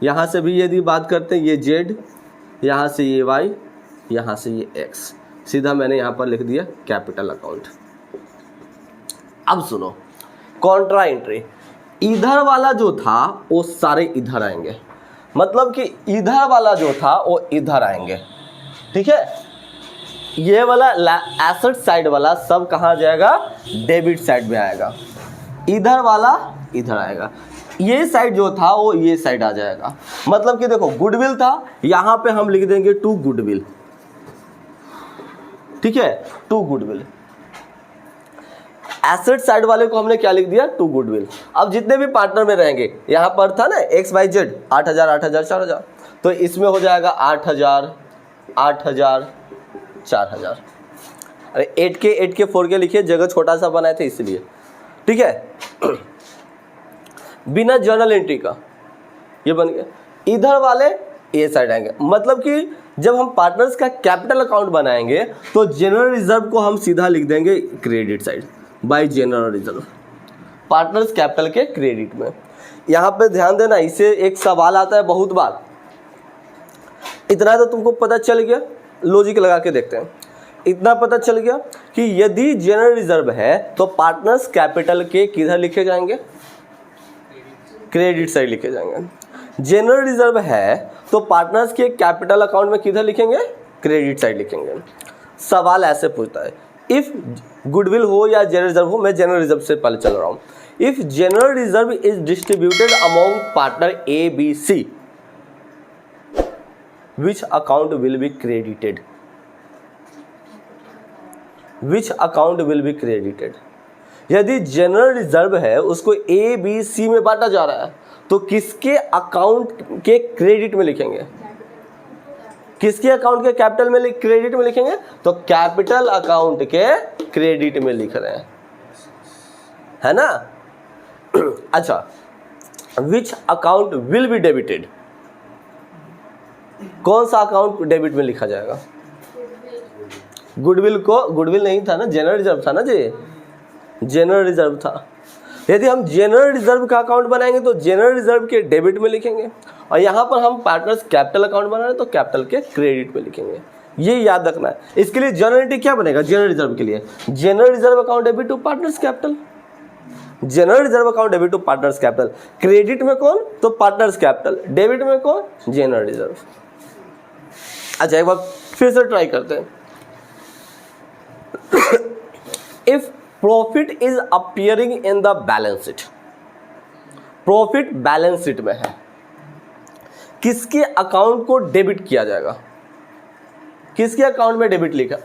यहाँ से भी यदि बात करते हैं, ये जेड, यहाँ से ये वाई, यहाँ से ये एक्स, सीधा मैंने यहाँ पर लिख दिया कैपिटल अकाउंट। अब सुनो कॉन्ट्रा एंट्री, इधर वाला जो था वो सारे इधर आएंगे, मतलब कि इधर वाला जो था वो इधर आएंगे। ठीक है, ये वाला एसेट साइड वाला सब कहाँ जाएगा? डेबिट साइड में आएगा। इधर वाला इधर आएगा, ये साइड जो था वो ये साइड आ जाएगा। मतलब कि देखो गुडविल था, यहाँ पे हम लिख देंगे 2 गुडविल। ठीक है, 2 गुडविल। एसेट साइड वाले को हमने क्या लिख दिया? 2 गुडविल। अब जितने भी पार्टनर में रहेंगे, यहाँ पर था ना एक्स वाई जेड, 8,000 8,000 4,000, तो इसमें हो जाएगा 8,000 8,000 4,000। अरे 8 के 4 के लिखिए, जगह छोटा सा बनाए थे इसलिए। ठीक है बिना जर्नल एंट्री का ये बन गया। इधर वाले ए साइड आएंगे, मतलब कि जब हम पार्टनर्स का कैपिटल अकाउंट बनाएंगे तो जनरल रिजर्व को हम सीधा लिख देंगे credit side by general reserve, partners capital के क्रेडिट में। यहाँ पे ध्यान देना, इसे एक सवाल आता है बहुत बार। इतना तो तुमको पता चल गया, लॉजिक लगा के देखते हैं। इतना पता चल गया कि यदि जनरल रिजर्व है तो पार्टनर्स कैपिटल के किधर लिखे जाएंगे? क्रेडिट साइड लिखे जाएंगे। जनरल रिजर्व है तो पार्टनर्स के कैपिटल अकाउंट में किधर लिखेंगे, क्रेडिट साइड लिखेंगे। सवाल ऐसे पूछता है, इफ गुडविल हो या जनरल रिजर्व हो, मैं जनरल रिजर्व से पहले चल रहा हूँ। If general reserve is distributed among partner A B C, which account will be credited, which account will be credited. यदि जनरल रिजर्व है उसको ए बी सी में बांटा जा रहा है तो किसके अकाउंट के क्रेडिट में लिखेंगे, किसके अकाउंट के कैपिटल में क्रेडिट में लिखेंगे, तो कैपिटल अकाउंट के क्रेडिट में लिख रहे हैं, है ना। अच्छा, विच अकाउंट विल बी डेबिटेड, कौन सा अकाउंट डेबिट में लिखा जाएगा, गुडविल को, गुडविल नहीं था ना, जनरल रिजर्व था ना जी, जनरल रिजर्व था। यदि हम जनरल रिजर्व का अकाउंट बनाएंगे तो जनरल रिजर्व के डेबिट में लिखेंगे, और यहाँ पर हम पार्टनर्स कैपिटल अकाउंट बना रहे हैं तो कैपिटल के क्रेडिट में लिखेंगे। ये याद रखना है। इसके लिए जनरल एंट्री क्या बनेगा, जनरल रिजर्व के लिए general reserve account debit to partners capital, general reserve account debit to partners capital. Credit में कौन, तो पार्टनर्स कैपिटल, डेबिट में कौन, जनरल रिजर्व। अच्छा, एक बार फिर से ट्राई करते हैं। If profit is appearing in the balance sheet, profit balance sheet में है, किसके अकाउंट को डेबिट किया जाएगा, किसके अकाउंट में डेबिट लिखा,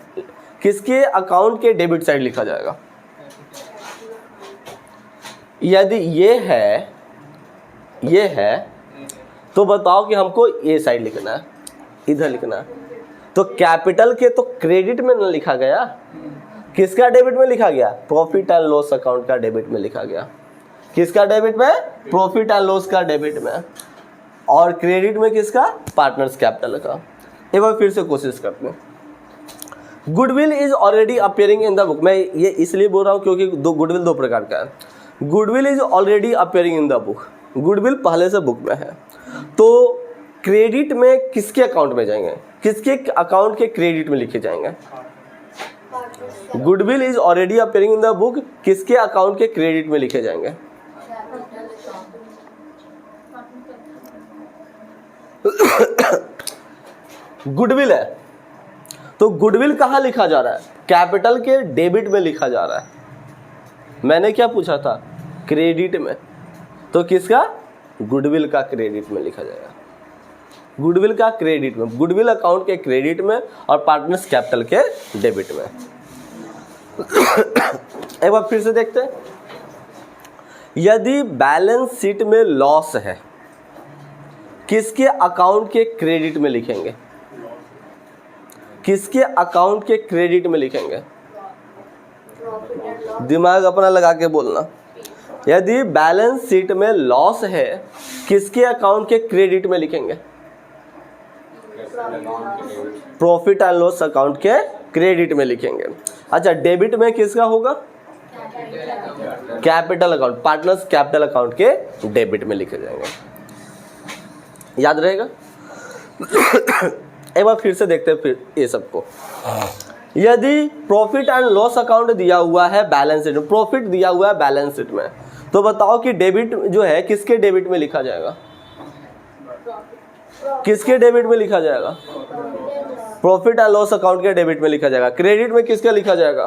किसके अकाउंट के डेबिट साइड लिखा जाएगा। यदि ये है तो बताओ कि हमको ये साइड लिखना है, इधर लिखना है, तो कैपिटल के तो क्रेडिट में न लिखा गया, किसका डेबिट में लिखा गया, प्रॉफिट एंड लॉस अकाउंट का डेबिट में लिखा गया। किसका डेबिट में, प्रॉफिट एंड लॉस का डेबिट में, और क्रेडिट में किसका, पार्टनर्स कैपिटल का। एक बार फिर से कोशिश करते हैं। Goodwill is already appearing in the book, मैं ये इसलिए बोल रहा हूँ क्योंकि गुडविल दो प्रकार का है। Goodwill is already appearing in the book, goodwill पहले से बुक में है, तो क्रेडिट में किसके अकाउंट में जाएंगे, किसके अकाउंट के क्रेडिट में लिखे जाएंगे। Goodwill is already appearing in the book, किसके अकाउंट के क्रेडिट में लिखे जाएंगे, गुडविल है तो गुडविल कहाँ लिखा जा रहा है, कैपिटल के डेबिट में लिखा जा रहा है। मैंने क्या पूछा था, क्रेडिट में, तो किसका, गुडविल का क्रेडिट में लिखा जाएगा, गुडविल का क्रेडिट में, गुडविल अकाउंट के क्रेडिट में और पार्टनर्स कैपिटल के डेबिट में। एक बार फिर से देखते हैं। यदि बैलेंस शीट में लॉस है, किसके अकाउंट के क्रेडिट में लिखेंगे, किसके अकाउंट के क्रेडिट में लिखेंगे, दिमाग अपना लगा के बोलना। यदि बैलेंस शीट में लॉस है, किसके अकाउंट के क्रेडिट में लिखेंगे, प्रॉफिट एंड लॉस अकाउंट के क्रेडिट में लिखेंगे। अच्छा, डेबिट में किसका होगा, capital account, partners capital account के डेबिट में लिखे जाएंगे। याद रहेगा। एक बार फिर से देखते हैं फिर ये सबको। यदि प्रॉफिट एंड लॉस अकाउंट दिया हुआ है बैलेंस शीट में, प्रॉफिट दिया हुआ है बैलेंस शीट में, तो बताओ कि डेबिट जो है किसके डेबिट में लिखा जाएगा, किसके डेबिट में लिखा जाएगा, प्रॉफिट एंड लॉस अकाउंट के डेबिट में लिखा जाएगा। क्रेडिट में किसका लिखा जाएगा,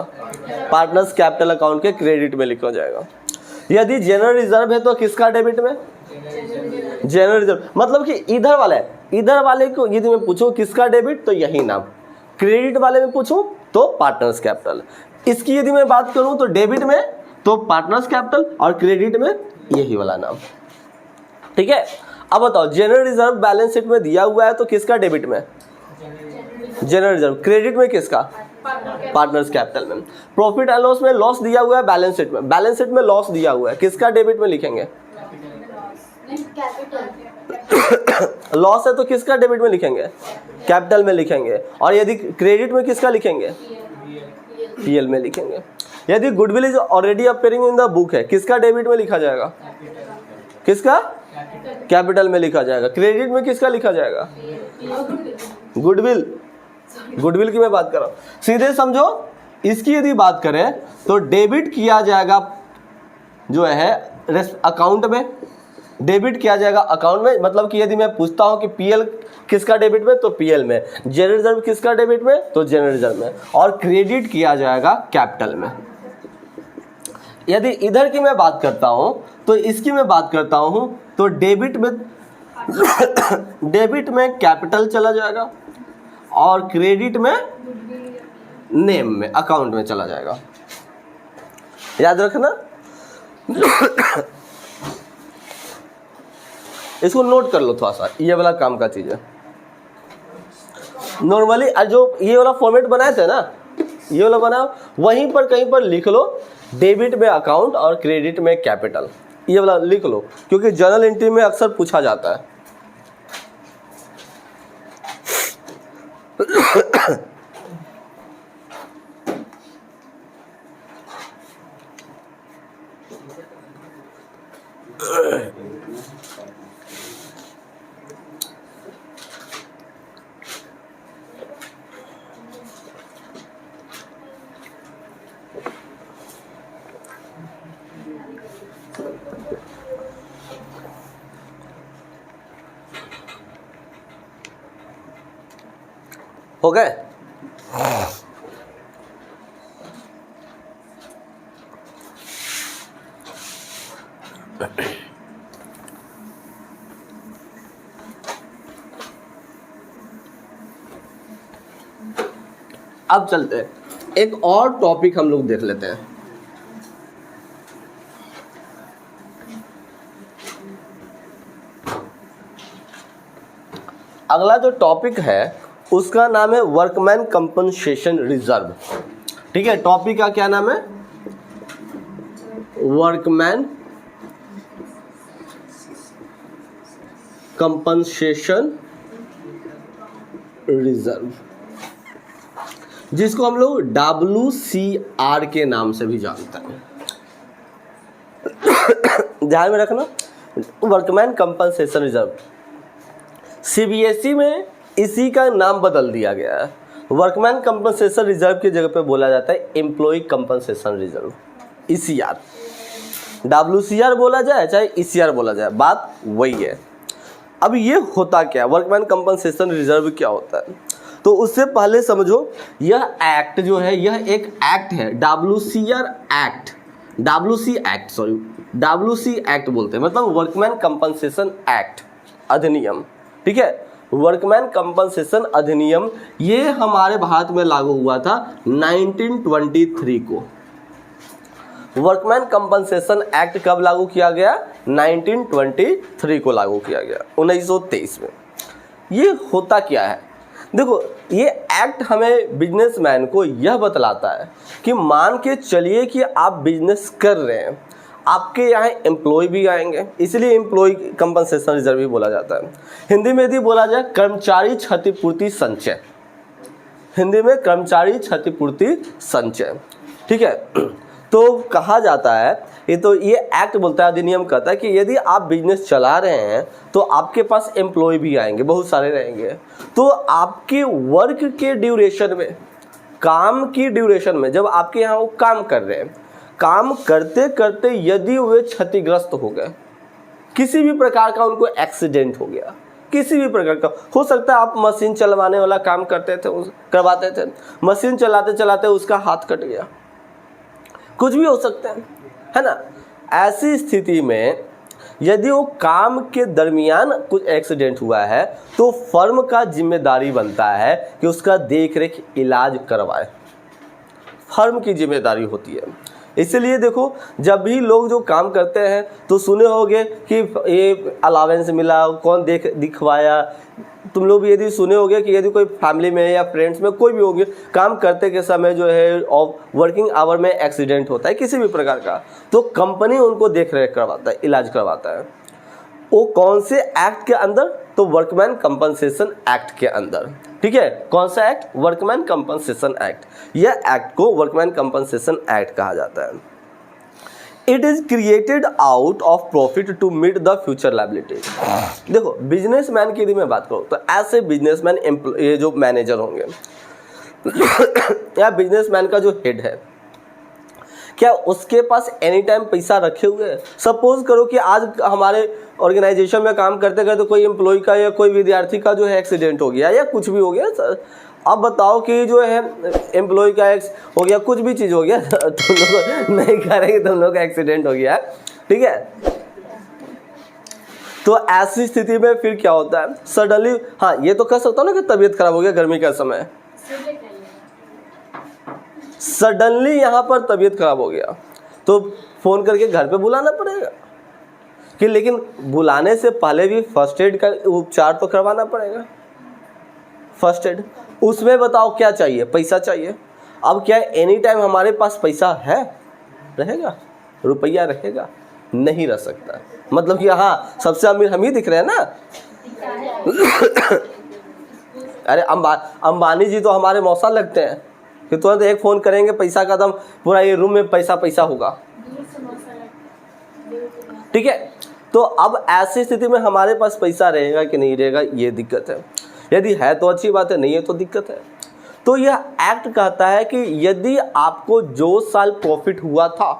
पार्टनर्स कैपिटल अकाउंट के क्रेडिट में लिखा जाएगा। यदि जनरल रिजर्व है तो किसका डेबिट में, जनरल रिजर्व, मतलब कि इधर वाला है, इधर वाले को यदि मैं पूछूं किसका डेबिट तो यही नाम, क्रेडिट वाले में पूछूं तो पार्टनर्स कैपिटल। इसकी यदि मैं बात करूं तो डेबिट में तो पार्टनर्स कैपिटल और क्रेडिट में यही वाला नाम। ठीक है, अब बताओ जनरल रिजर्व बैलेंस शीट में दिया हुआ है तो किसका डेबिट में, जनरल रिजर्व। क्रेडिट में किसका, पार्टनर्स कैपिटल में। प्रॉफिट एंड लॉस में लॉस दिया हुआ है बैलेंस शीट में, बैलेंस शीट में लॉस दिया हुआ है, किसका डेबिट में लिखेंगे, लॉस है तो किसका डेबिट में लिखेंगे, कैपिटल में लिखेंगे। और यदि क्रेडिट में किसका लिखेंगे, पीएल में लिखेंगे। यदि goodwill is already appearing in the book है, किसका डेबिट में लिखा जाएगा, किसका, कैपिटल में लिखा जाएगा। क्रेडिट में किसका लिखा जाएगा, गुडविल, गुडविल की मैं बात कर रहा हूं। सीधे समझो, इसकी यदि बात करें तो डेबिट किया जाएगा जो है अकाउंट में, डेबिट किया जाएगा अकाउंट में, मतलब कि यदि मैं पूछता हूं कि पीएल किसका डेबिट में, तो पीएल में, जनरल रिजर्व किसका डेबिट में, तो जनरल रिजर्व में, और क्रेडिट किया जाएगा कैपिटल में। यदि इधर की मैं बात करता हूं तो इसकी मैं बात करता हूं तो डेबिट में कैपिटल चला जाएगा और क्रेडिट में नेम में, अकाउंट में चला जाएगा। याद रखना, इसको नोट कर लो थोड़ा सा, ये वाला काम का चीज है। नॉर्मली जो ये वाला फॉर्मेट बनाए थे ना, ये वाला बनाओ, वहीं पर कहीं पर लिख लो डेबिट में अकाउंट और क्रेडिट में कैपिटल, ये वाला लिख लो, क्योंकि जर्नल एंट्री में अक्सर पूछा जाता है। हो गए? अब चलते हैं, एक और टॉपिक हम लोग देख लेते हैं। अगला जो टॉपिक है उसका नाम है वर्कमैन कंपनसेशन रिजर्व। ठीक है, टॉपिक का क्या नाम है? वर्कमैन कंपनसेशन रिजर्व, जिसको हम लोग WCR के नाम से भी जानते हैं। ध्यान में रखना, वर्कमैन कंपनसेशन रिजर्व। CBSE में इसी का नाम बदल दिया गया है। वर्कमैन कंपनसेशन रिजर्व की जगह पे बोला जाता है employee compensation reserve, ECR। WCR बोला जाए चाहे ECR बोला जाए, बात वही है। अब ये होता क्या, वर्कमैन कंपनसेशन रिजर्व क्या होता है? तो उससे पहले समझो, यह एक्ट जो है, यह एक एक्ट है, WCR एक्ट, WC एक्ट बोलते हैं, मतलब वर्कमैन कंपनसेशन एक्ट, अधिनियम। ठीक है, वर्कमैन कंपनसेशन अधिनियम ये हमारे भारत में लागू हुआ था 1923 को। वर्कमैन कंपनसेशन एक्ट कब लागू किया गया? 1923 को लागू किया गया, 1923 में। ये होता क्या है? देखो, ये एक्ट हमें बिजनेसमैन को यह बतलाता है कि मान के चलिए कि आप बिजनेस कर रहे हैं, आपके यहाँ एम्प्लॉय भी आएंगे, इसलिए एम्प्लॉय कंपनसेशन रिजर्व भी बोला जाता है। हिंदी में यदि बोला जाए कर्मचारी क्षतिपूर्ति संचय, हिंदी में कर्मचारी क्षतिपूर्ति संचय। ठीक है, तो कहा जाता है, ये एक्ट बोलता है, अधिनियम कहता है कि यदि आप बिजनेस चला रहे हैं तो आपके पास एम्प्लॉय भी आएंगे, बहुत सारे रहेंगे, तो आपके वर्क के ड्यूरेशन में, काम की ड्यूरेशन में, जब आपके यहाँ वो काम कर रहे हैं, काम करते करते यदि वे क्षतिग्रस्त हो गए, किसी भी प्रकार का उनको एक्सीडेंट हो गया, किसी भी प्रकार का, हो सकता है आप मशीन चलवाने वाला काम करते थे, करवाते थे, मशीन चलाते चलाते उसका हाथ कट गया, कुछ भी हो सकता है ना। ऐसी स्थिति में यदि वो काम के दरमियान कुछ एक्सीडेंट हुआ है तो फर्म का जिम्मेदारी बनता है कि उसका देख रेख इलाज करवाए, फर्म की जिम्मेदारी होती है। इसलिए देखो, जब भी लोग जो काम करते हैं तो सुने होंगे कि ये अलावेंस मिला, कौन दिखवाया, तुम लोग भी यदि सुने होंगे कि यदि कोई फैमिली में या फ्रेंड्स में कोई भी होंगे, काम करते के समय जो है वर्किंग आवर में एक्सीडेंट होता है किसी भी प्रकार का, तो कंपनी उनको देख रेख करवाता है, इलाज करवाता है। वो कौन से एक्ट के अंदर? तो वर्कमैन कंपनसेशन एक्ट के अंदर। ठीक है, कौन सा एक्ट? Workman compensation act. यह एक्ट को वर्कमैन कंपनसेशन एक्ट कहा जाता है। It is created out of profit to meet the future liability. देखो, बिजनेसमैन की यदि मैं बात करूँ तो ऐसे बिजनेसमैन, ये जो मैनेजर होंगे या बिजनेसमैन का जो हेड है, क्या उसके पास एनी टाइम पैसा रखे हुए है? सपोज करो कि आज हमारे ऑर्गेनाइजेशन में काम करते करते कोई एम्प्लॉय का या कोई विद्यार्थी का जो है एक्सीडेंट हो गया या कुछ भी हो गया, अब बताओ कि जो है एम्प्लॉय का हो गया, कुछ भी चीज़ हो गया, तुम लोग नहीं करेंगे, तुम लोग का एक्सीडेंट हो गया, ठीक है। तो ऐसी स्थिति में फिर क्या होता है, सडनली, हाँ ये तो कह सकता हूँ ना कि तबीयत खराब हो गया गर्मी का समय, सडनली यहाँ पर तबीयत खराब हो गया तो फ़ोन करके घर पे बुलाना पड़ेगा कि, लेकिन बुलाने से पहले भी फर्स्ट एड का उपचार तो करवाना पड़ेगा। फर्स्ट एड, उसमें बताओ क्या चाहिए, पैसा चाहिए। अब क्या एनी टाइम हमारे पास पैसा है, रहेगा, रुपया रहेगा, नहीं रह सकता। मतलब कि हाँ सबसे अमीर हम ही दिख रहे हैं ना। अरे अंबानी जी तो हमारे मौसा लगते हैं कि तुरंत एक फ़ोन करेंगे पैसा का दम, पूरा ये रूम में पैसा पैसा होगा, ठीक है। तो अब ऐसी स्थिति में हमारे पास पैसा रहेगा कि नहीं रहेगा, ये दिक्कत है। यदि है तो अच्छी बात है, नहीं है तो दिक्कत है। तो यह एक्ट कहता है कि यदि आपको जो साल प्रॉफिट हुआ था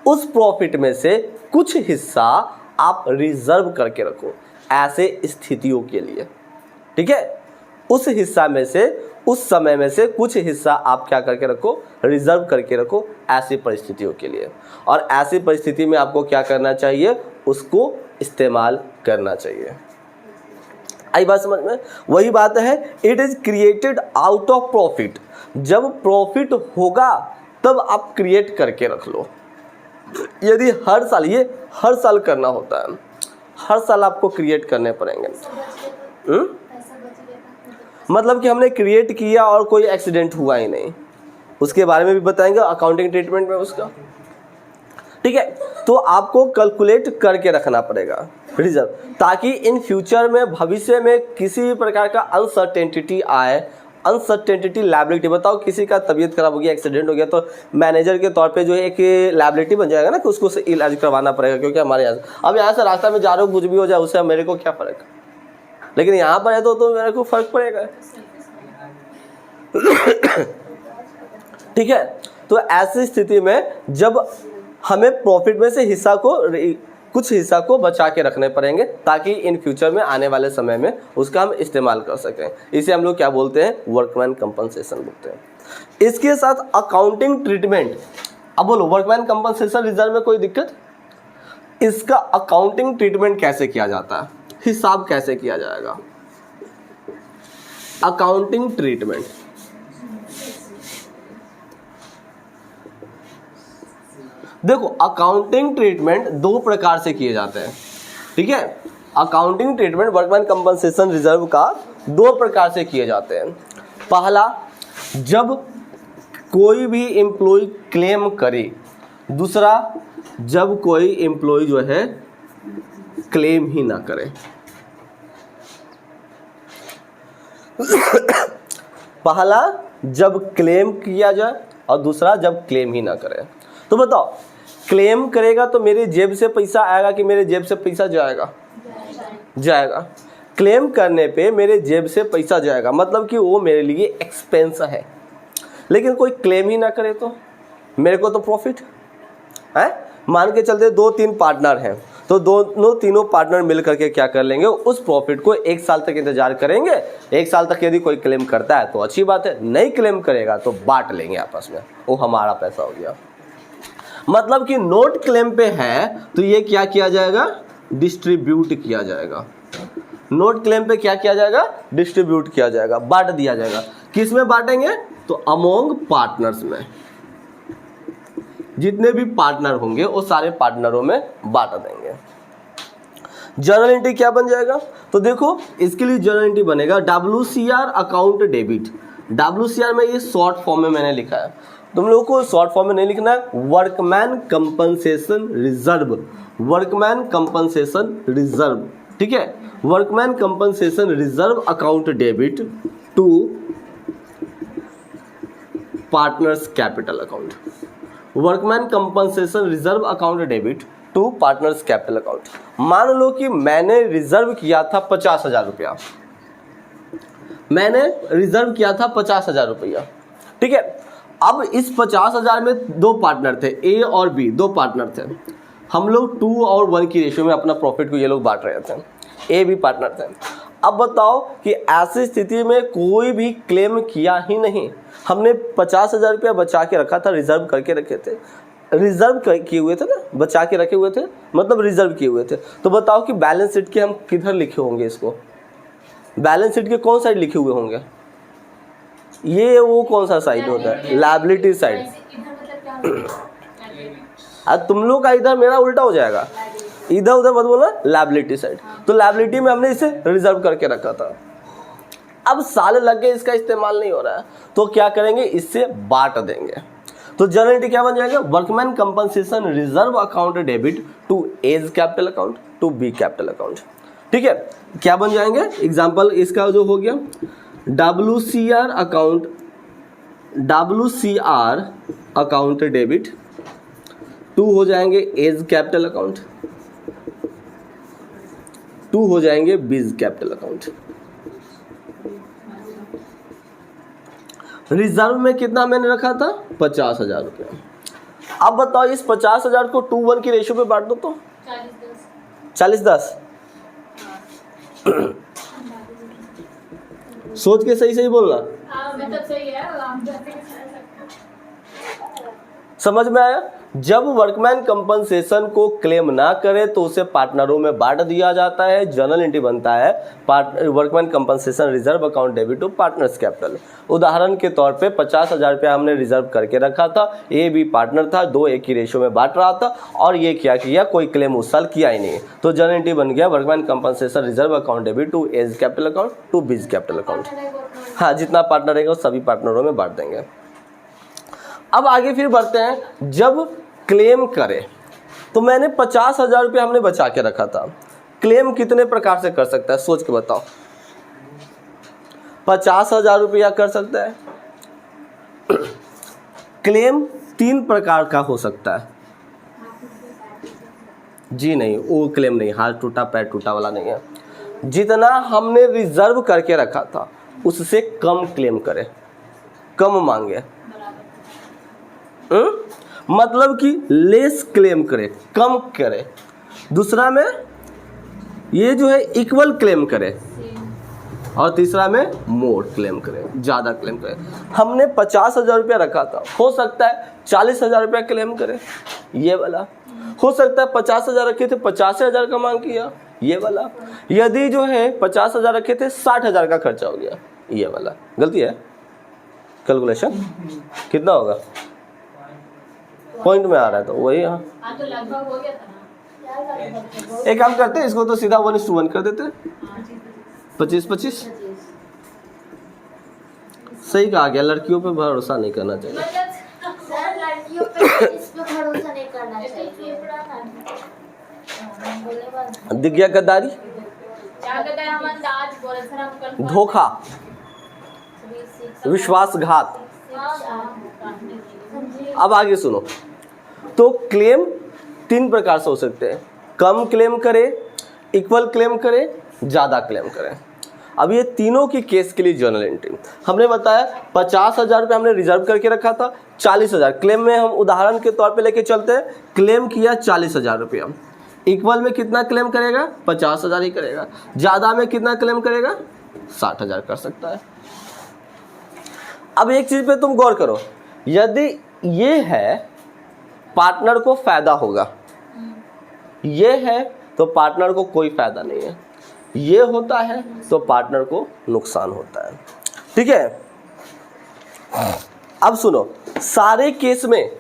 उस प्रॉफिट में से कुछ हिस्सा आप रिजर्व करके रखो ऐसे स्थितियों के लिए, ठीक है। उस हिस्सा में से, उस समय में से कुछ हिस्सा आप क्या करके रखो, रिजर्व करके रखो ऐसी परिस्थितियों के लिए। और ऐसी परिस्थिति में आपको क्या करना चाहिए, उसको इस्तेमाल करना चाहिए। आई बात समझ में? वही बात है, it is created out of profit. जब प्रॉफिट होगा तब आप क्रिएट करके रख लो। यदि हर साल, ये हर साल करना होता है, हर साल आपको क्रिएट करने पड़ेंगे। मतलब कि हमने क्रिएट किया और कोई एक्सीडेंट हुआ ही नहीं, उसके बारे में भी बताएंगे अकाउंटिंग ट्रीटमेंट में उसका, ठीक है। तो आपको कैलकुलेट करके रखना पड़ेगा रिजर्व, ताकि इन फ्यूचर में, भविष्य में किसी भी प्रकार का अनसर्टेनिटी आए, अनसर्टेनिटी लायबिलिटी। बताओ किसी का तबीयत खराब हो गया, एक्सीडेंट हो गया, तो मैनेजर के तौर पे जो है एक लायबिलिटी बन जाएगा ना कि उसको से इलाज करवाना पड़ेगा, क्योंकि हमारे यहाँ से, अब यहाँ से रास्ता में जा रहे हो कुछ भी हो जाए उससे मेरे को क्या फ़र्क, लेकिन यहाँ पर है तो मेरे को फ़र्क पड़ेगा, ठीक है। तो ऐसी स्थिति में जब हमें प्रॉफिट में से हिस्सा को, कुछ हिस्सा को बचा के रखने पड़ेंगे ताकि इन फ्यूचर में, आने वाले समय में उसका हम इस्तेमाल कर सकें। इसे हम लोग क्या बोलते हैं, वर्कमैन कंपनसेशन बोलते हैं। इसके साथ अकाउंटिंग ट्रीटमेंट, अब बोलो वर्कमैन कंपनसेशन रिजर्व में कोई दिक्कत, इसका अकाउंटिंग ट्रीटमेंट कैसे किया जाता है, हिसाब कैसे किया जाएगा। अकाउंटिंग ट्रीटमेंट, देखो अकाउंटिंग ट्रीटमेंट दो प्रकार से किए जाते हैं, ठीक है। Accounting treatment workman compensation reserve का दो प्रकार से किए जाते हैं। पहला, जब कोई भी एम्प्लॉय क्लेम करे, दूसरा जब कोई एम्प्लॉय जो है क्लेम ही ना करे। पहला जब क्लेम किया जाए और दूसरा जब क्लेम ही ना करे। तो बताओ क्लेम करेगा तो मेरे जेब से पैसा आएगा कि मेरे जेब से पैसा जाएगा, जाएगा। क्लेम करने पे मेरे जेब से पैसा जाएगा, मतलब कि वो मेरे लिए एक्सपेंस है। लेकिन कोई क्लेम ही ना करे तो मेरे को तो प्रॉफिट है। मान के चलते 2-3 पार्टनर हैं, तो दोनों तीनों पार्टनर मिल करके क्या कर लेंगे, उस प्रॉफिट को 1 साल तक इंतजार करेंगे। 1 साल तक यदि कोई क्लेम करता है तो अच्छी बात है, नहीं क्लेम करेगा तो बांट लेंगे आपस में, वो हमारा पैसा हो गया। मतलब कि नोट क्लेम पे है तो ये क्या किया जाएगा, डिस्ट्रीब्यूट किया जाएगा। नोट क्लेम पे क्या किया जाएगा, डिस्ट्रीब्यूट किया जाएगा, बांट दिया जाएगा। किस में बांटेंगे, तो अमोंग पार्टनर्स में, जितने भी पार्टनर होंगे वो सारे पार्टनरों में बांट देंगे। जर्नल एंट्री क्या बन जाएगा, तो देखो इसके लिए जर्नल एंट्री बनेगा WCR अकाउंट डेबिट। WCR में ये शॉर्ट फॉर्म में मैंने लिखा है, तुम लोगों को शॉर्ट फॉर्म में नहीं लिखना है। Workman compensation reserve, workman compensation reserve, ठीक है। Workman compensation reserve account debit to partners capital account. Workman compensation reserve account debit to partners capital account. मान लो कि मैंने रिजर्व किया था 50,000 रुपया, मैंने रिजर्व किया था 50,000 रुपया, ठीक है। अब इस 50,000 में दो पार्टनर थे, ए और बी, दो पार्टनर थे। हम लोग 2 और 1 की रेशियो में अपना प्रॉफिट को ये लोग बांट रहे थे, ए बी पार्टनर थे। अब बताओ कि ऐसी स्थिति में कोई भी क्लेम किया ही नहीं, हमने 50,000 रुपया बचा के रखा था, रिजर्व करके रखे थे, रिजर्व किए हुए थे ना, बचा के रखे हुए थे, मतलब रिजर्व किए हुए थे। तो बताओ कि बैलेंस शीट के हम किधर लिखे होंगे इसको, बैलेंस शीट के कौन साइड लिखे हुए होंगे? ये वो कौन सा साइड होता है? Liability side. अब तुम लोग का इधर मेरा उल्टा हो जाएगा, इधर उधर मत बोलना, लायबिलिटी साइड। तो लायबिलिटी में हमने इसे रिजर्व करके रखा था। अब साल लग गए, इसका इस्तेमाल नहीं हो रहा है, तो क्या करेंगे, इससे बांट देंगे। तो जनरल एंट्री क्या बन जाएगा? Workman compensation reserve account debit to A's capital account to B capital account. ठीक है, क्या बन जाएंगे? एग्जाम्पल इसका जो हो गया, WCR account, WCR account debit to हो जाएंगे एज कैपिटल अकाउंट, टू हो जाएंगे बीज कैपिटल अकाउंट। रिजर्व में कितना मैंने रखा था? 50,000 रुपया। अब बताओ इस 50,000 को 2:1 की रेशियो पे बांट दो तो 40-10। सोच के सही बोलना,
मतलब सही है।
समझ में आया? जब वर्कमैन कंपनसेशन को क्लेम ना करे तो उसे पार्टनरों में बांट दिया जाता है। जर्नल एंट्री बनता है workman compensation reserve account debit to partners capital. उदाहरण के तौर पे 50,000 रुपया हमने रिजर्व करके रखा था, ए बी पार्टनर था, 2-1 की रेशियो में बांट रहा था, और ये क्या किया, कोई क्लेम उस साल किया ही नहीं। तो जर्नल एंट्री बन गया workman compensation reserve account debit to A's capital account to B's capital account. हाँ, जितना पार्टनर रहेगा सभी पार्टनरों में बांट देंगे। अब आगे फिर बढ़ते हैं, जब क्लेम करे तो मैंने 50,000 रुपये हमने बचा के रखा था, क्लेम कितने प्रकार से कर सकता है? सोच के बताओ। 50,000 रुपया कर सकता है। क्लेम 3 प्रकार का हो सकता है। जी नहीं, वो क्लेम नहीं, हाथ टूटा पैर टूटा वाला नहीं है। जितना हमने रिजर्व करके रखा था उससे कम क्लेम करे, कम मांगे, मतलब कि लेस क्लेम करे, कम करे। दूसरा में ये जो है इक्वल क्लेम करे, और तीसरा में मोर क्लेम करे, ज़्यादा क्लेम करे। हमने 50,000 रुपया रखा था, हो सकता है 40,000 रुपया क्लेम करे, ये वाला। हो सकता है 50,000 रखे थे, 85,000 का मांग किया, ये वाला। यदि जो है 50,000 रखे थे, 60,000 का खर्चा हो गया, ये वाला। गलती है कैलकुलेशन, कितना होगा? पॉइंट में आ रहा है तो वही। हाँ,
तो लगभग हो गया था ना।
एक काम करते हैं, इसको तो सीधा 1:1 कर देते हैं, 25-25। सही कहा गया, लड़कियों पे भरोसा नहीं करना चाहिए।
सर लड़कियों पे इस पे भरोसा नहीं करना चाहिए।
दिख गया गद्दारी,
क्या कहते हैं, हम अंदाज बोले सर, हम कल
धोखा, विश्वासघात। अब आगे सुनो, तो क्लेम 3 प्रकार से हो सकते हैं, कम क्लेम करे, इक्वल क्लेम करे, ज़्यादा क्लेम करे। अब ये तीनों की केस के लिए जर्नल एंट्री हमने बताया। 50,000 रुपये हमने रिजर्व करके रखा था, 40,000 क्लेम में हम उदाहरण के तौर पे लेके चलते हैं। क्लेम किया 40,000 रुपया, इक्वल में कितना क्लेम करेगा? 50,000 ही करेगा। ज़्यादा में कितना क्लेम करेगा? 60,000 कर सकता है। अब एक चीज़ पे तुम गौर करो, यदि ये है पार्टनर को फायदा होगा, ये है तो पार्टनर को कोई फायदा नहीं है, ये होता है तो पार्टनर को नुकसान होता है। ठीक है, अब सुनो, सारे केस में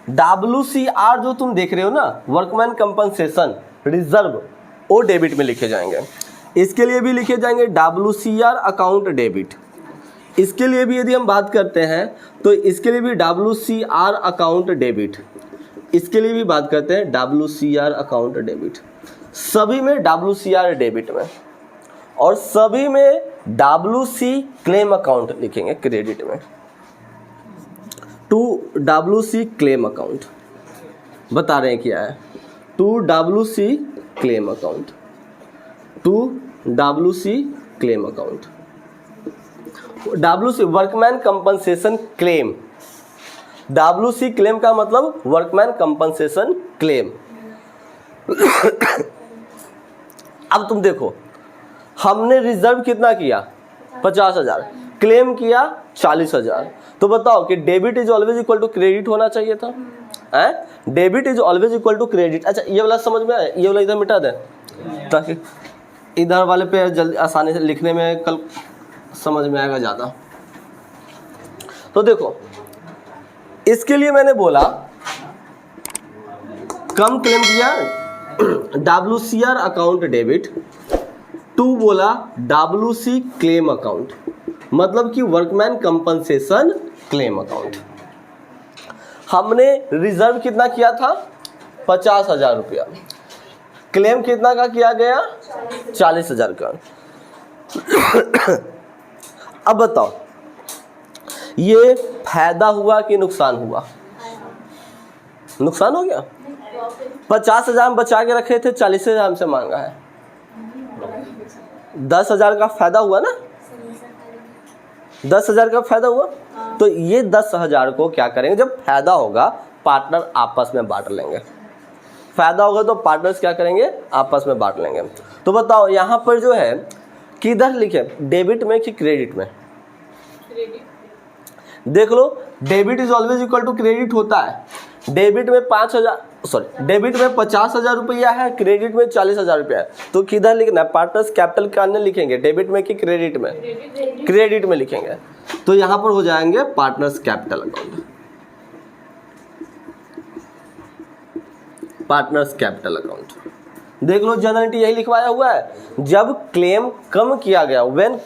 WCR जो तुम देख रहे हो ना, वर्कमैन कंपनसेशन रिजर्व, वो डेबिट में लिखे जाएंगे। इसके लिए भी लिखे जाएंगे WCR अकाउंट डेबिट। इसके लिए भी यदि हम बात करते हैं तो इसके लिए भी WCR अकाउंट डेबिट, इसके लिए भी बात करते हैं WCR अकाउंट डेबिट। सभी में WCR डेबिट में, और सभी में WC क्लेम अकाउंट लिखेंगे क्रेडिट में, टू WC क्लेम अकाउंट। बता रहे हैं क्या है, to WC claim account, to WC claim account. WC workman compensation claim, WC claim का मतलब वर्कमैन कंपनसेशन क्लेम। अब तुम देखो, हमने रिजर्व कितना किया 50,000, क्लेम किया 40,000, तो बताओ कि debit is always equal to credit होना चाहिए था, हैं? Debit is always equal to credit. अच्छा ये वाला समझ में आया? ये वाला इधर मिटा दें ताकि इधर वाले पे जल्दी आसानी से लिखने में कल समझ में आएगा ज़्यादा। तो देखो इसके लिए मैंने बोला कम क्लेम किया WCR अकाउंट डेबिट, टू बोला WC क्लेम अकाउंट, मतलब कि वर्कमैन कंपनसेशन क्लेम अकाउंट। हमने रिजर्व कितना किया था 50,000 रुपया, क्लेम कितना का किया गया 40,000 का। अब बताओ ये फायदा हुआ कि नुकसान हुआ? नुकसान हो गया। 50,000 हम बचा के रखे थे, 40,000 हमसे मांगा है, 10,000 का फायदा हुआ ना, 10,000 का फायदा हुआ। तो ये 10,000 को क्या करेंगे, जब फायदा होगा पार्टनर आपस में बांट लेंगे, फायदा होगा तो पार्टनर्स क्या करेंगे आपस में बांट लेंगे। तो बताओ यहाँ पर जो है किधर लिखे, डेबिट में कि क्रेडिट में? देख लो debit is always equal to credit होता है। डेबिट में 50,000 रुपया है, क्रेडिट में 40,000 रुपया है, तो किधर लिखना है? पार्टनर्स कैपिटल का लिखेंगे, डेबिट में कि क्रेडिट में? क्रेडिट में लिखेंगे। तो यहाँ पर हो जाएंगे partners capital account, partners capital account. देख लो जनरल यही लिखवाया हुआ है, जब क्लेम कम किया गया, when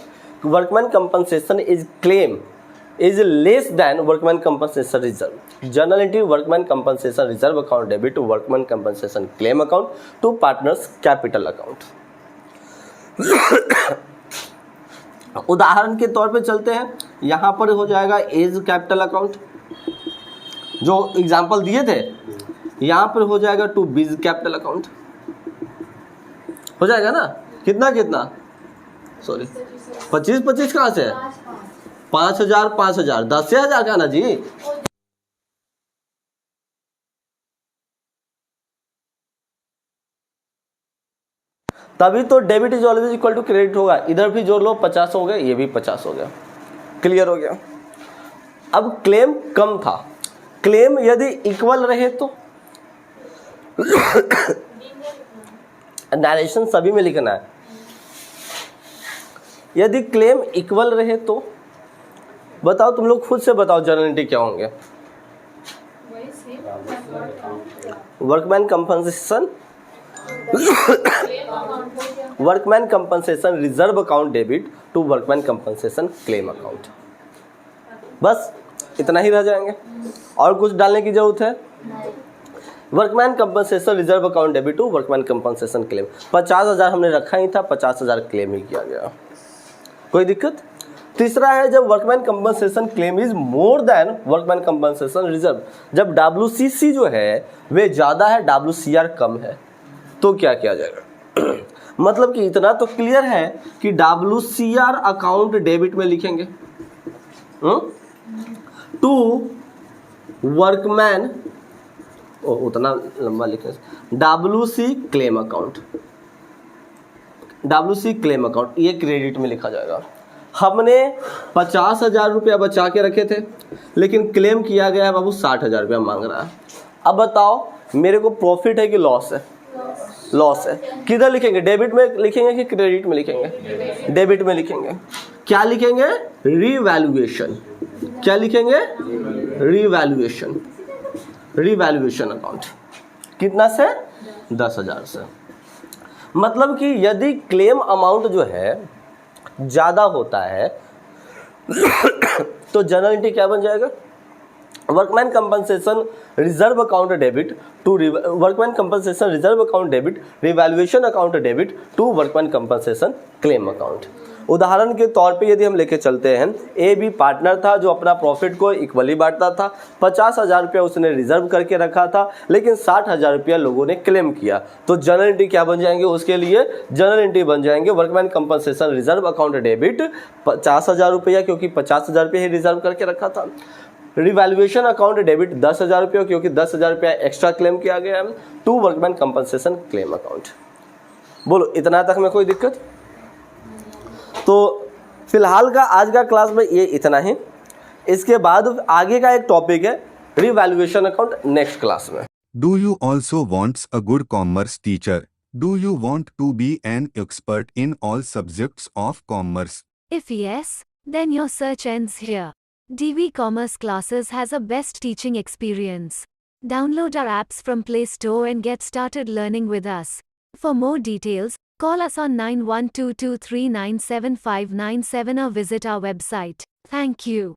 workman compensation is claim is less than workman compensation reserve, journal entry workman compensation reserve account debit to workman compensation claim account to partners capital account। उदाहरण के तौर पे चलते हैं, यहाँ पर हो जाएगा एज कैपिटल अकाउंट, जो एग्जाम्पल दिए थे, यहाँ पर हो जाएगा टू बीज कैपिटल अकाउंट, हो जाएगा ना? कितना कितना, सॉरी 25 कहाँ से है? 5,000 5,000 10,000 का ना जी। तभी तो debit is always equal to credit होगा। इधर भी जोड़ लो, 50 हो गए, ये भी 50 हो गया, क्लियर हो गया। अब क्लेम कम था, क्लेम यदि इक्वल रहे तो नरेशन सभी में लिखना है। यदि क्लेम इक्वल रहे तो बताओ, तुम लोग खुद से बताओ जर्नल एंट्री क्या होंगे? Workman compensation, workman compensation reserve account debit to workman compensation claim account. बस इतना ही रह जाएंगे, और कुछ डालने की जरूरत है? Workman compensation reserve account debit to workman compensation claim. 50,000 हमने रखा ही था, 50,000 क्लेम ही किया गया, कोई दिक्कत? तीसरा है जब workman compensation claim is more than workman compensation reserve, जब WCC जो है वे ज़्यादा है, WCR कम है, तो क्या किया जाएगा? मतलब कि इतना तो क्लियर है कि WCR अकाउंट डेबिट में लिखेंगे टू वर्कमैन, उतना लंबा लिखें, WC claim account, WC claim account ये क्रेडिट में लिखा जाएगा। हमने 50,000 रुपया बचा के रखे थे, लेकिन क्लेम किया गया है बाबू 60,000 रुपया मांग रहा है। अब बताओ मेरे को प्रॉफिट है कि लॉस है? लॉस है। किधर लिखेंगे, डेबिट में लिखेंगे कि क्रेडिट में लिखेंगे? डेबिट में लिखेंगे। क्या लिखेंगे? रीवैल्यूएशन। क्या लिखेंगे? Revaluation, revaluation account. कितना से? 10,000 से। मतलब कि यदि क्लेम अमाउंट जो है ज़्यादा होता है तो जनरल एंट्री क्या बन जाएगा? Workman compensation reserve account debit to workman compensation reserve account debit revaluation account debit to workman compensation claim account. उदाहरण के तौर पे यदि हम लेके चलते हैं, ए बी पार्टनर था जो अपना प्रॉफिट को इक्वली बांटता था। 50,000 रुपया उसने रिजर्व करके रखा था, लेकिन 60,000 रुपया लोगों ने क्लेम किया, तो जनरल एंट्री क्या बन जाएंगे? उसके लिए जनरल एंट्री बन जाएंगे workman compensation reserve account debit 50,000 रुपया, क्योंकि 50,000 रुपया ही रिजर्व करके रखा था, रिवैल्यूएशन अकाउंट डेबिट 10,000 रुपये, क्योंकि 10,000 रुपया एक्स्ट्रा क्लेम किया गया है। To workman compensation claim account. बोलो इतना तक में कोई दिक्कत? तो फिलहाल का आज का क्लास में ये इतना ही। इसके बाद आगे का एक टॉपिक है रिवैल्यूएशन अकाउंट, नेक्स्ट क्लास में।
Do you also wants a good commerce teacher? Do you want to be an expert in all subjects of commerce?
If yes, then your search ends here. DV Commerce Classes has a best teaching experience. Download our apps from Play Store and get started learning with us. For more details, call us on 9122397597 or visit our website. Thank you.